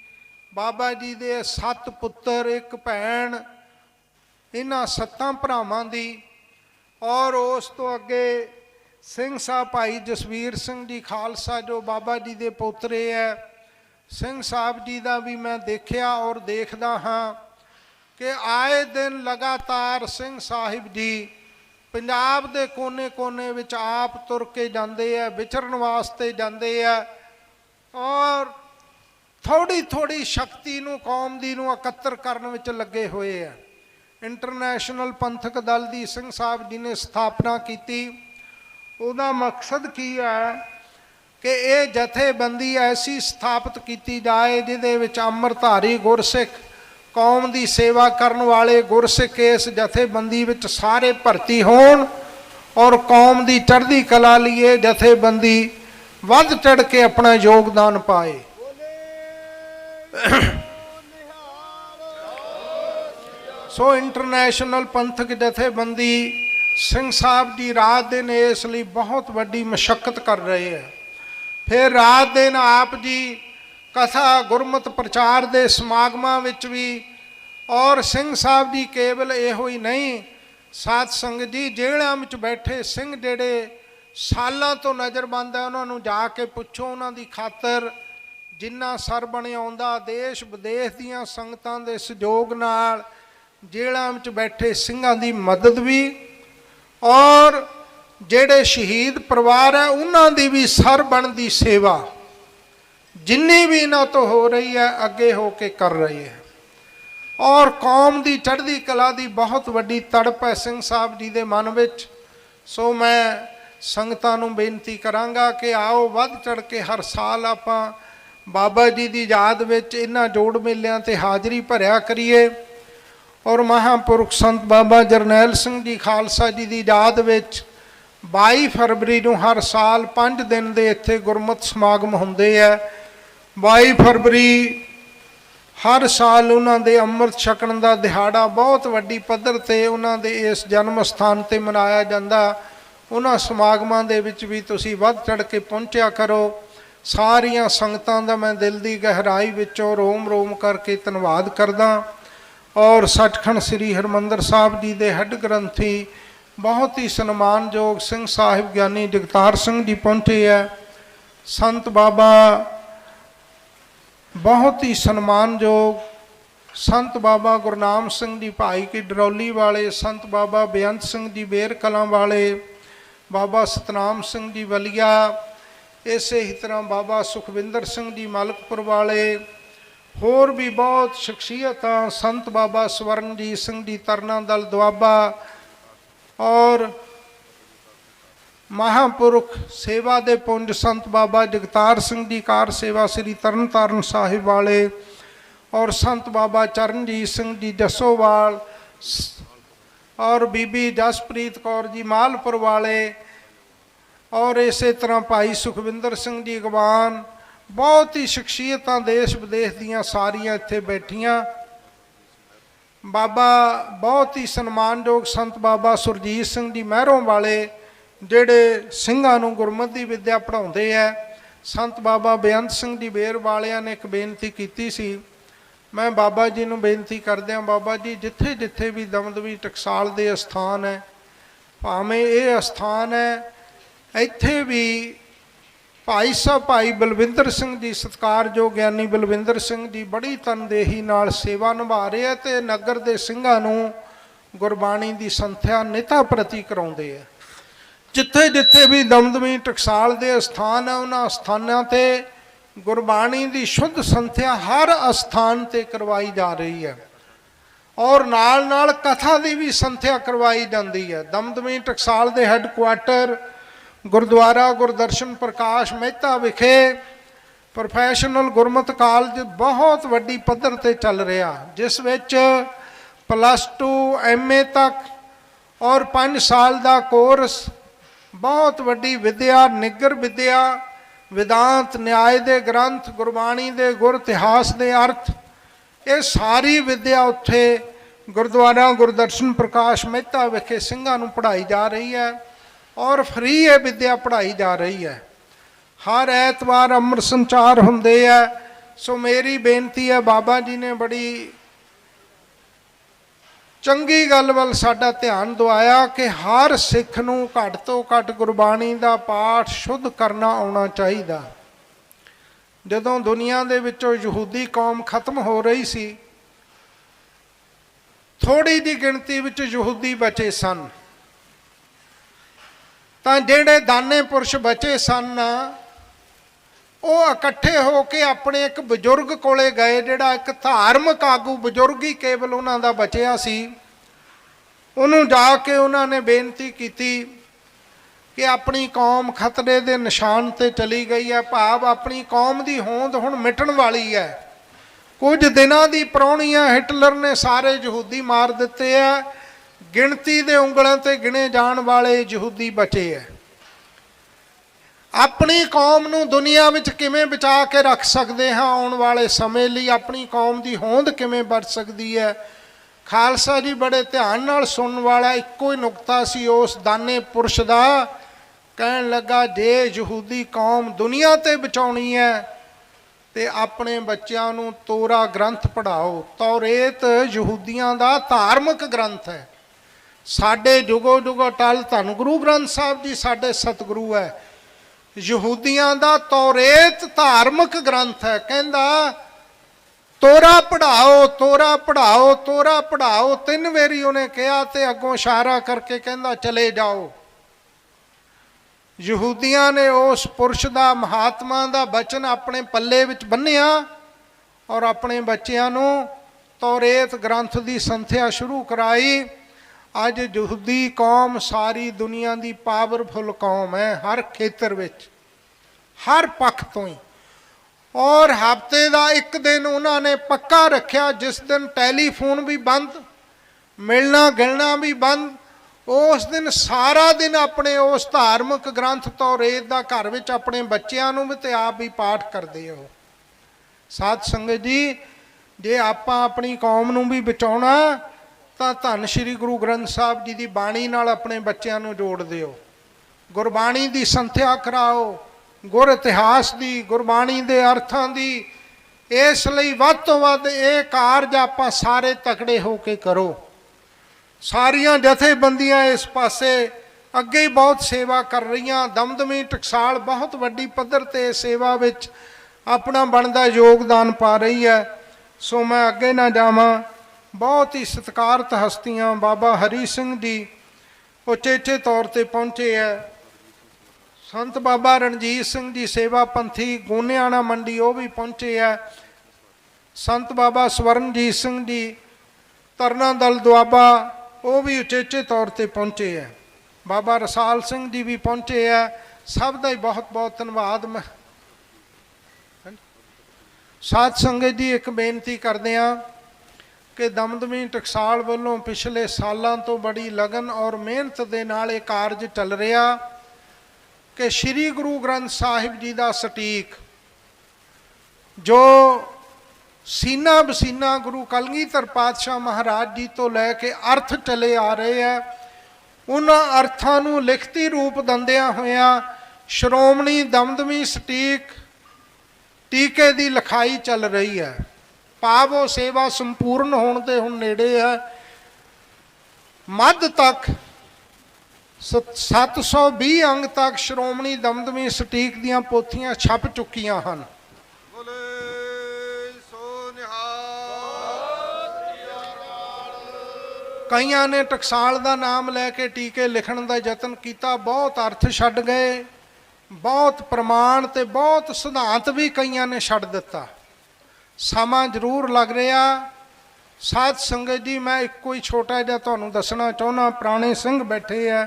ਬਾਬਾ ਜੀ ਦੇ 7 ਪੁੱਤਰ, 1 ਭੈਣ, ਇਹਨਾਂ 7 ਭਰਾਵਾਂ ਦੀ। ਔਰ ਉਸ ਤੋਂ ਅੱਗੇ ਸਿੰਘ ਸਾਹਿਬ ਭਾਈ ਜਸਵੀਰ ਸਿੰਘ ਜੀ ਖਾਲਸਾ, ਜੋ ਬਾਬਾ ਜੀ ਦੇ ਪੋਤਰੇ ਹੈ। ਸਿੰਘ ਸਾਹਿਬ ਜੀ ਦਾ ਵੀ ਮੈਂ ਦੇਖਿਆ ਔਰ ਦੇਖਦਾ ਹਾਂ ਕਿ ਆਏ ਦਿਨ ਲਗਾਤਾਰ ਸਿੰਘ ਸਾਹਿਬ ਜੀ ਪੰਜਾਬ ਦੇ ਕੋਨੇ-ਕੋਨੇ ਵਿੱਚ ਆਪ ਤੁਰ ਕੇ ਜਾਂਦੇ ਆ, ਵਿਚਰਨ ਵਾਸਤੇ ਜਾਂਦੇ ਆ, ਔਰ ਥੋੜ੍ਹੀ ਸ਼ਕਤੀ ਨੂੰ ਕੌਮ ਦੀ ਨੂੰ ਇਕੱਤਰ ਕਰਨ ਵਿੱਚ ਲੱਗੇ ਹੋਏ ਆ। ਇੰਟਰਨੈਸ਼ਨਲ ਪੰਥਕ ਦਲ ਦੀ ਸਿੰਘ ਸਾਹਿਬ ਜੀ ਨੇ ਸਥਾਪਨਾ ਕੀਤੀ। ਉਹਦਾ ਮਕਸਦ ਕੀ ਹੈ ਕਿ ਇਹ ਜਥੇਬੰਦੀ ਐਸੀ ਸਥਾਪਿਤ ਕੀਤੀ ਜਾਏ ਜਿਹਦੇ ਵਿੱਚ ਅੰਮ੍ਰਿਤਧਾਰੀ ਗੁਰਸਿੱਖ, ਕੌਮ ਦੀ ਸੇਵਾ ਕਰਨ ਵਾਲੇ ਗੁਰਸਿੱਖ ਇਸ ਜਥੇਬੰਦੀ ਵਿੱਚ ਸਾਰੇ ਭਰਤੀ ਹੋਣ ਔਰ ਕੌਮ ਦੀ ਚੜ੍ਹਦੀ ਕਲਾ ਲਈ ਇਹ ਜਥੇਬੰਦੀ ਵੱਧ ਚੜ੍ਹ ਕੇ ਆਪਣਾ ਯੋਗਦਾਨ ਪਾਏ। ਸੋ ਇੰਟਰਨੈਸ਼ਨਲ ਪੰਥਕ ਜਥੇਬੰਦੀ ਸਿੰਘ ਸਾਹਿਬ ਜੀ ਰਾਤ ਦਿਨ ਇਸ ਲਈ ਬਹੁਤ ਵੱਡੀ ਮਸ਼ੱਕਤ ਕਰ ਰਹੇ ਹੈ। ਫਿਰ ਰਾਤ ਦਿਨ ਆਪ ਜੀ ਕਥਾ ਗੁਰਮਤਿ ਪ੍ਰਚਾਰ ਦੇ ਸਮਾਗਮਾਂ ਵਿੱਚ ਵੀ, ਔਰ ਸਿੰਘ ਸਾਹਿਬ ਜੀ ਕੇਵਲ ਇਹੋ ਹੀ ਨਹੀਂ, ਸਾਧ ਸੰਗਤ ਜੀ ਜੇਲ੍ਹਾਂ ਵਿੱਚ ਬੈਠੇ ਸਿੰਘ ਜਿਹੜੇ ਸਾਲਾਂ ਤੋਂ ਨਜ਼ਰਬੰਦ ਹੈ, ਉਹਨਾਂ ਨੂੰ ਜਾ ਕੇ ਪੁੱਛੋ, ਉਹਨਾਂ ਦੀ ਖਾਤਰ ਜਿੰਨਾ ਸਰ ਬਣਿਆ ਆਉਂਦਾ ਦੇਸ਼ ਵਿਦੇਸ਼ ਦੀਆਂ ਸੰਗਤਾਂ ਦੇ ਸਹਿਯੋਗ ਨਾਲ ਜੇਲ੍ਹਾਂ ਵਿੱਚ ਬੈਠੇ ਸਿੰਘਾਂ ਦੀ ਮਦਦ ਵੀ, ਔਰ ਜਿਹੜੇ ਸ਼ਹੀਦ ਪਰਿਵਾਰ ਹੈ ਉਹਨਾਂ ਦੀ ਵੀ ਸਰ ਬਣਦੀ ਸੇਵਾ ਜਿੰਨੀ ਵੀ ਇਹਨਾਂ ਤੋਂ ਹੋ ਰਹੀ ਹੈ ਅੱਗੇ ਹੋ ਕੇ ਕਰ ਰਹੀ ਹੈ। ਔਰ ਕੌਮ ਦੀ ਚੜ੍ਹਦੀ ਕਲਾ ਦੀ ਬਹੁਤ ਵੱਡੀ ਤੜਪ ਹੈ ਸਿੰਘ ਸਾਹਿਬ ਜੀ ਦੇ ਮਨ ਵਿੱਚ। ਸੋ ਮੈਂ ਸੰਗਤਾਂ ਨੂੰ ਬੇਨਤੀ ਕਰਾਂਗਾ ਕਿ ਆਓ ਵੱਧ ਚੜ੍ਹ ਕੇ ਹਰ ਸਾਲ ਆਪਾਂ ਬਾਬਾ ਜੀ ਦੀ ਯਾਦ ਵਿੱਚ ਇਹਨਾਂ ਜੋੜ ਮੇਲਿਆਂ 'ਤੇ ਹਾਜ਼ਰੀ ਭਰਿਆ ਕਰੀਏ। ਔਰ ਮਹਾਂਪੁਰਖ ਸੰਤ ਬਾਬਾ ਜਰਨੈਲ ਸਿੰਘ ਜੀ ਖਾਲਸਾ ਜੀ ਦੀ ਯਾਦ ਵਿੱਚ 22 ਫਰਵਰੀ ਨੂੰ ਹਰ ਸਾਲ 5 ਦਿਨ ਦੇ ਇੱਥੇ ਗੁਰਮਤਿ ਸਮਾਗਮ ਹੁੰਦੇ ਹੈ। 22 ਫਰਵਰੀ ਹਰ ਸਾਲ ਉਹਨਾਂ ਦੇ ਅੰਮ੍ਰਿਤ ਛਕਣ ਦਾ ਦਿਹਾੜਾ ਬਹੁਤ ਵੱਡੀ ਪੱਧਰ 'ਤੇ ਉਹਨਾਂ ਦੇ ਇਸ ਜਨਮ ਸਥਾਨ 'ਤੇ ਮਨਾਇਆ ਜਾਂਦਾ। ਉਹਨਾਂ ਸਮਾਗਮਾਂ ਦੇ ਵਿੱਚ ਵੀ ਤੁਸੀਂ ਵੱਧ ਚੜ੍ਹ ਕੇ ਪਹੁੰਚਿਆ ਕਰੋ। ਸਾਰੀਆਂ ਸੰਗਤਾਂ ਦਾ ਮੈਂ ਦਿਲ ਦੀ ਗਹਿਰਾਈ ਵਿੱਚੋਂ ਰੋਮ ਰੋਮ ਕਰਕੇ ਧੰਨਵਾਦ ਕਰਦਾ। ਔਰ ਸੱਚਖੰਡ ਸ੍ਰੀ ਹਰਿਮੰਦਰ ਸਾਹਿਬ ਜੀ ਦੇ ਹੈੱਡ ਗ੍ਰੰਥੀ ਬਹੁਤ ਹੀ ਸਨਮਾਨਯੋਗ ਸਿੰਘ ਸਾਹਿਬ ਗਿਆਨੀ ਜਗਤਾਰ ਸਿੰਘ ਜੀ ਪਹੁੰਚੇ ਹੈ। ਸੰਤ ਬਾਬਾ ਬਹੁਤ ਹੀ ਸਨਮਾਨਯੋਗ ਸੰਤ ਬਾਬਾ ਗੁਰਨਾਮ ਸਿੰਘ ਜੀ ਭਾਈ ਕੀ ਡਰੌਲੀ ਵਾਲੇ, ਸੰਤ ਬਾਬਾ ਬੇਅੰਤ ਸਿੰਘ ਜੀ ਬੇਰ ਕਲਾਂ ਵਾਲੇ, ਬਾਬਾ ਸਤਨਾਮ ਸਿੰਘ ਜੀ ਵਲੀਆ, ਇਸੇ ਹੀ ਤਰ੍ਹਾਂ ਬਾਬਾ ਸੁਖਵਿੰਦਰ ਸਿੰਘ ਜੀ ਮਲਕਪੁਰ ਵਾਲੇ, ਹੋਰ ਵੀ ਬਹੁਤ ਸ਼ਖਸੀਅਤਾਂ, ਸੰਤ ਬਾਬਾ ਸਵਰਨਜੀਤ ਸਿੰਘ ਜੀ ਤਰਨਾ ਦਲ ਦੁਆਬਾ, ਔਰ ਮਹਾਂਪੁਰਖ ਸੇਵਾ ਦੇ ਪੁੰਜ ਸੰਤ ਬਾਬਾ ਜਗਤਾਰ ਸਿੰਘ ਜੀ ਕਾਰ ਸੇਵਾ ਸ੍ਰੀ ਤਰਨ ਤਾਰਨ ਸਾਹਿਬ ਵਾਲੇ, ਔਰ ਸੰਤ ਬਾਬਾ ਚਰਨਜੀਤ ਸਿੰਘ ਜੀ ਜੱਸੋਵਾਲ, ਔਰ ਬੀਬੀ ਜਸਪ੍ਰੀਤ ਕੌਰ ਜੀ ਮਾਲਪੁਰ ਵਾਲੇ, ਔਰ ਇਸੇ ਤਰ੍ਹਾਂ ਭਾਈ ਸੁਖਵਿੰਦਰ ਸਿੰਘ ਜੀ ਅਗਵਾਨ, ਬਹੁਤ ਹੀ ਸ਼ਖਸੀਅਤਾਂ ਦੇਸ਼ ਵਿਦੇਸ਼ ਦੀਆਂ ਸਾਰੀਆਂ ਇੱਥੇ ਬੈਠੀਆਂ। ਬਾਬਾ ਬਹੁਤ ਹੀ ਸਨਮਾਨਯੋਗ ਸੰਤ ਬਾਬਾ ਸੁਰਜੀਤ ਸਿੰਘ ਜੀ ਮਹਿਰੋਂ ਵਾਲੇ, ਜਿਹੜੇ ਸਿੰਘਾਂ ਨੂੰ ਗੁਰਮਤਿ ਦੀ ਵਿੱਦਿਆ ਪੜ੍ਹਾਉਂਦੇ ਹੈ। ਸੰਤ ਬਾਬਾ ਬੇਅੰਤ ਸਿੰਘ ਜੀ ਬੇਰ ਵਾਲਿਆਂ ਨੇ ਇੱਕ ਬੇਨਤੀ ਕੀਤੀ ਸੀ। ਮੈਂ ਬਾਬਾ ਜੀ ਨੂੰ ਬੇਨਤੀ ਕਰਦਿਆਂ, ਬਾਬਾ ਜੀ ਜਿੱਥੇ ਜਿੱਥੇ ਵੀ ਦਮਦਮੀ ਟਕਸਾਲ ਦੇ ਅਸਥਾਨ ਹੈ, ਭਾਵੇਂ ਇਹ ਅਸਥਾਨ ਹੈ, ਇੱਥੇ ਵੀ ਭਾਈ ਸਾਹਿਬ ਭਾਈ ਬਲਵਿੰਦਰ ਸਿੰਘ ਜੀ ਸਤਿਕਾਰਯੋਗ ਗਿਆਨੀ ਬਲਵਿੰਦਰ ਸਿੰਘ ਜੀ ਬੜੀ ਤਨਦੇਹੀ ਨਾਲ ਸੇਵਾ ਨਿਭਾ ਰਹੇ ਹੈ ਅਤੇ ਨਗਰ ਦੇ ਸਿੰਘਾਂ ਨੂੰ ਗੁਰਬਾਣੀ ਦੀ ਸੰਥਿਆ ਨਿਤਾ ਪ੍ਰਤੀ ਕਰਾਉਂਦੇ ਹੈ। ਜਿੱਥੇ ਜਿੱਥੇ ਵੀ ਦਮਦਮੀ ਟਕਸਾਲ ਦੇ ਅਸਥਾਨ ਹੈ, ਉਹਨਾਂ ਅਸਥਾਨਾਂ 'ਤੇ ਗੁਰਬਾਣੀ ਦੀ ਸ਼ੁੱਧ ਸੰਥਿਆ ਹਰ ਅਸਥਾਨ 'ਤੇ ਕਰਵਾਈ ਜਾ ਰਹੀ ਹੈ, ਔਰ ਨਾਲ ਨਾਲ ਕਥਾ ਦੀ ਵੀ ਸੰਥਿਆ ਕਰਵਾਈ ਜਾਂਦੀ ਹੈ। ਦਮਦਮੀ ਟਕਸਾਲ ਦੇ ਹੈੱਡਕੁਆਟਰ ਗੁਰਦੁਆਰਾ ਗੁਰਦਰਸ਼ਨ ਪ੍ਰਕਾਸ਼ ਮਹਿਤਾ ਵਿਖੇ ਪ੍ਰੋਫੈਸ਼ਨਲ ਗੁਰਮਤਿ ਕਾਲਜ ਬਹੁਤ ਵੱਡੀ ਪੱਧਰ 'ਤੇ ਚੱਲ ਰਿਹਾ, ਜਿਸ ਵਿੱਚ +2 MA तक और 5 साल का कोर्स, बहुत वड्डी विद्या, निगर विद्या, वेदांत न्याय के ग्रंथ, गुरबाणी के गुर इतिहास के अर्थ, ये सारी विद्या उत्थे गुरुद्वारा गुरदर्शन प्रकाश मेहता विखे सिंघां नूं पढ़ाई जा रही है और फ्री ये विद्या पढ़ाई जा रही है। हर ऐतवार अमृत संचार हुंदे है। सो मेरी बेनती है, बाबा जी ने बड़ी चंगी गल वल साडा ध्यान दवाया कि हर सिख नूं घट तो घट गुरबाणी का पाठ शुद्ध करना आउणा चाहीदा। जदों दुनिया दे विचों यहूदी कौम खत्म हो रही सी, थोड़ी जी गिणती विच यहूदी बचे सन, तां जिहड़े दाने पुरुष बचे सन वो इकट्ठे होके अपने एक बजुर्ग कोले गए, जिहड़ा एक धार्मिक आगू बजुर्ग ही केवल उन्हां दा बचिया सी। उन्होंने जाके उन्होंने बेनती की कि अपनी कौम खतरे के निशान ते चली गई है, भाव अपनी कौम की होंद हुण मिटण वाली है। कुछ दिनों की परौणियां हिटलर ने सारे यहूदी मार दिते है, गिणती दे उंगलों ते गिने जाण वाले यहूदी बचे है। अपनी कौम नूं दुनिया विच किवें बचा के रख सकते हैं, आउण वाले समय लई अपनी कौम की होंद किवें बच सकती है। खालसा जी बड़े ध्यान नाल सुनने वाला इक्को ही नुकता सी उस दाने पुरुष का। कहन लगा, जे यहूदी कौम दुनिया ते बचाउणी है ते अपने बच्चों नूं तोरा ग्रंथ पढ़ाओ। तौरेत यहूदियों का धार्मिक ग्रंथ है। साडे जुगो जुगो टल धन गुरु ग्रंथ साहब जी साडे सतगुरु है। यहूदियों का तौरेत धार्मिक ग्रंथ है। कहंदा तोरा पढ़ाओ, तोरा पढ़ाओ, तोरा पढ़ाओ। 3 वेरी उन्हें कहा ते अगों इशारा करके कहंदा चले जाओ। यहूदियों ने उस पुरुष का, महात्मा का बचन अपने पल्ले विच बन्निया और अपने बच्चों नूं तौरेत ग्रंथ की संथ्या शुरू कराई। अज यहूदी कौम सारी दुनिया की पावरफुल कौम है, हर खेतर विच, हर पक्ष तो ही। और हफ्ते का एक दिन उन्होंने पक्का रखा, जिस दिन टैलीफोन भी बंद, मिलना गिलना भी बंद, उस दिन सारा दिन अपने उस धार्मिक ग्रंथ तौरेत का घर विच अपने बच्चों भी तो आप भी पाठ करते हो। साध संगत जी, जे आपां अपनी कौम नूं भी बचाउणा तां धन श्री गुरु ग्रंथ साहब जी की बाणी नाल अपने बच्चों नूं जोड़ दिओ। गुरबाणी की संथ्या कराओ, गुर इतिहास की, गुरबाणी के अर्थां की। इसलिए वध तो वध ये कारज आपां सारे तकड़े होके करो। सारिया जथेबंदियां इस पासे अगे ही बहुत सेवा कर रही। दमदमी टकसाल बहुत वड्डी पद्धर ते सेवा विच अपना बनदा योगदान पा रही है। सो मैं अगे ना जावां, बहुत ही सत्कारत हस्तियां बाबा हरी सिंह जी उचेचे तौर पर पहुँचे है। संत बाबा रणजीत सिंह जी सेवा पंथी गोनियाना मंडी वो भी पहुँचे है। संत बाबा स्वरणजीत सिंह जी तरना दल दुआबा वो भी उचेचे तौर पर पहुँचे है। बाबा रसाल सिंह जी भी पहुँचे है। सब का ही बहुत बहुत धन्यवाद। मैं साध संगत जी एक बेनती करते हैं कि दमदमी टकसाल वालों पिछले सालों तो बड़ी लगन और मेहनत के नाल एक कारज चल रहा कि श्री गुरु ग्रंथ साहिब जी का सटीक जो सीना बसीना गुरु कलगीधर पातशाह महाराज जी तो लैके अर्थ चले आ रहे हैं, उन्होंने अर्थां नूं लिखती रूप दंदियां होया श्रोमणी दमदमी सटीक टीके की लिखाई चल रही है। भाव सेवा संपूर्ण होने के हुण नेड़े है। मध्य तक 720 अंग तक श्रोमणी दमदमी सटीक दियां पोथियां छप चुकियां हैं। कईयां ने टकसाल का नाम लैके टीके लिखण का यतन किया, बहुत अर्थ छड्ड गए, बहुत प्रमाण ते बहुत सिद्धांत भी कईयां ने छड्ड दिता। समा जरूर लग रहा। साध संगत जी, मैं एक कोई छोटा जिहा तुहानूं दसना चाहुंदा। पुराने सिंह बैठे है,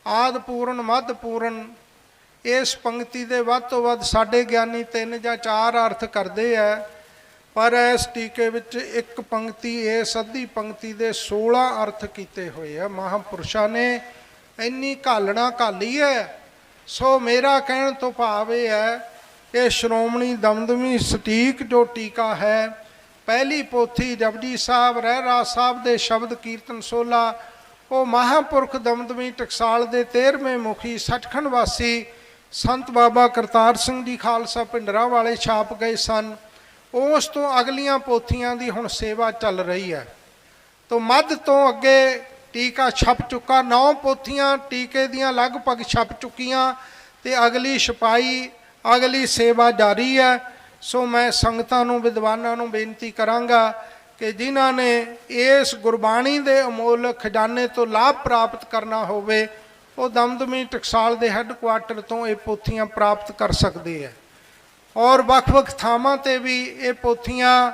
आद पूरन मध पूरन। इस पंक्ति के वध तो वध साडे ज्ञानी 3 या 4 अर्थ करते हैं। ਪਰ ਇਸ ਟੀਕੇ ਵਿੱਚ ਇੱਕ ਪੰਕਤੀ, ਇਸ ਅੱਧੀ ਪੰਕਤੀ ਦੇ 16 ਅਰਥ ਕੀਤੇ ਹੋਏ ਆ ਮਹਾਂਪੁਰਸ਼ਾਂ ਨੇ। ਇੰਨੀ ਘਾਲਣਾ ਘਾਲੀ ਹੈ। ਸੋ ਮੇਰਾ ਕਹਿਣ ਤੋਂ ਭਾਵ ਇਹ ਹੈ ਕਿ ਸ਼੍ਰੋਮਣੀ ਦਮਦਮੀ ਸਟੀਕ ਜੋ ਟੀਕਾ ਹੈ, ਪਹਿਲੀ ਪੋਥੀ ਜਪਜੀ ਸਾਹਿਬ, ਰਹਿਰਾਸ ਸਾਹਿਬ ਦੇ ਸ਼ਬਦ ਕੀਰਤਨ ਸੋਲਾ, ਉਹ ਮਹਾਂਪੁਰਖ ਦਮਦਮੀ ਟਕਸਾਲ ਦੇ 13ਵੇਂ ਮੁਖੀ ਸੱਚਖੰਡ ਵਾਸੀ ਸੰਤ ਬਾਬਾ ਕਰਤਾਰ ਸਿੰਘ ਜੀ ਖਾਲਸਾ ਭਿੰਡਰਾਂ ਵਾਲੇ ਛਾਪ ਗਏ ਸਨ। ਉਸ ਤੋਂ ਅਗਲੀਆਂ ਪੋਥੀਆਂ ਦੀ ਹੁਣ ਸੇਵਾ ਚੱਲ ਰਹੀ ਹੈ। ਤੋਂ ਮੱਧ ਤੋਂ ਅੱਗੇ ਟੀਕਾ ਛਪ ਚੁੱਕਾ, 9 ਪੋਥੀਆਂ ਟੀਕੇ ਦੀਆਂ ਲਗਭਗ ਛਪ ਚੁੱਕੀਆਂ ਤੇ ਅਗਲੀ ਛਪਾਈ, ਅਗਲੀ ਸੇਵਾ ਜਾਰੀ ਹੈ। ਸੋ ਮੈਂ ਸੰਗਤਾਂ ਨੂੰ, ਵਿਦਵਾਨਾਂ ਨੂੰ ਬੇਨਤੀ ਕਰਾਂਗਾ ਕਿ ਜਿਨ੍ਹਾਂ ਨੇ ਇਸ ਗੁਰਬਾਣੀ ਦੇ ਅਮੋਲ ਖਜ਼ਾਨੇ ਤੋਂ ਲਾਭ ਪ੍ਰਾਪਤ ਕਰਨਾ ਹੋਵੇ, ਉਹ ਦਮਦਮੀ ਟਕਸਾਲ ਦੇ ਹੈੱਡਕੁਆਟਰ ਤੋਂ ਇਹ ਪੋਥੀਆਂ ਪ੍ਰਾਪਤ ਕਰ ਸਕਦੇ ਹੈ। ਔਰ ਵੱਖ-ਵੱਖ ਥਾਵਾਂ 'ਤੇ ਵੀ ਇਹ ਪੋਥੀਆਂ,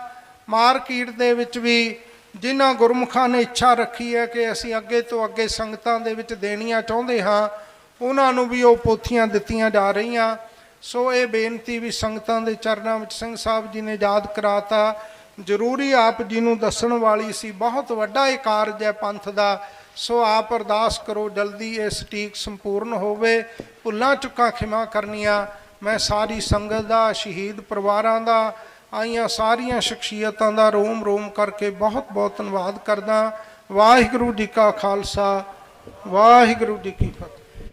ਮਾਰਕੀਟ ਦੇ ਵਿੱਚ ਵੀ ਜਿਨ੍ਹਾਂ ਗੁਰਮੁਖਾਂ ਨੇ ਇੱਛਾ ਰੱਖੀ ਹੈ ਕਿ ਅਸੀਂ ਅੱਗੇ ਤੋਂ ਅੱਗੇ ਸੰਗਤਾਂ ਦੇ ਵਿੱਚ ਦੇਣੀਆਂ ਚਾਹੁੰਦੇ ਹਾਂ, ਉਹਨਾਂ ਨੂੰ ਵੀ ਉਹ ਪੋਥੀਆਂ ਦਿੱਤੀਆਂ ਜਾ ਰਹੀਆਂ। ਸੋ ਇਹ ਬੇਨਤੀ ਵੀ ਸੰਗਤਾਂ ਦੇ ਚਰਨਾਂ ਵਿੱਚ ਸਿੰਘ ਸਾਹਿਬ ਜੀ ਨੇ ਯਾਦ ਕਰਾਤਾ। ਜ਼ਰੂਰੀ ਆਪ ਜੀ ਨੂੰ ਦੱਸਣ ਵਾਲੀ ਸੀ, ਬਹੁਤ ਵੱਡਾ ਇਹ ਕਾਰਜ ਹੈ ਪੰਥ ਦਾ। ਸੋ ਆਪ ਅਰਦਾਸ ਕਰੋ ਜਲਦੀ ਇਹ ਸਟੀਕ ਸੰਪੂਰਨ ਹੋਵੇ। ਭੁੱਲਾਂ ਚੁੱਕਾਂ ਖਿਮਾ ਕਰਨੀਆਂ। ਮੈਂ ਸਾਰੀ ਸੰਗਤ ਦਾ, ਸ਼ਹੀਦ ਪਰਿਵਾਰਾਂ ਦਾ, ਆਈਆਂ ਸਾਰੀਆਂ ਸ਼ਖਸੀਅਤਾਂ ਦਾ ਰੋਮ ਰੋਮ ਕਰਕੇ ਬਹੁਤ ਬਹੁਤ ਧੰਨਵਾਦ ਕਰਦਾ। ਵਾਹਿਗੁਰੂ ਜੀ ਕਾ ਖਾਲਸਾ, ਵਾਹਿਗੁਰੂ ਜੀ ਕੀ ਫਤਿਹ।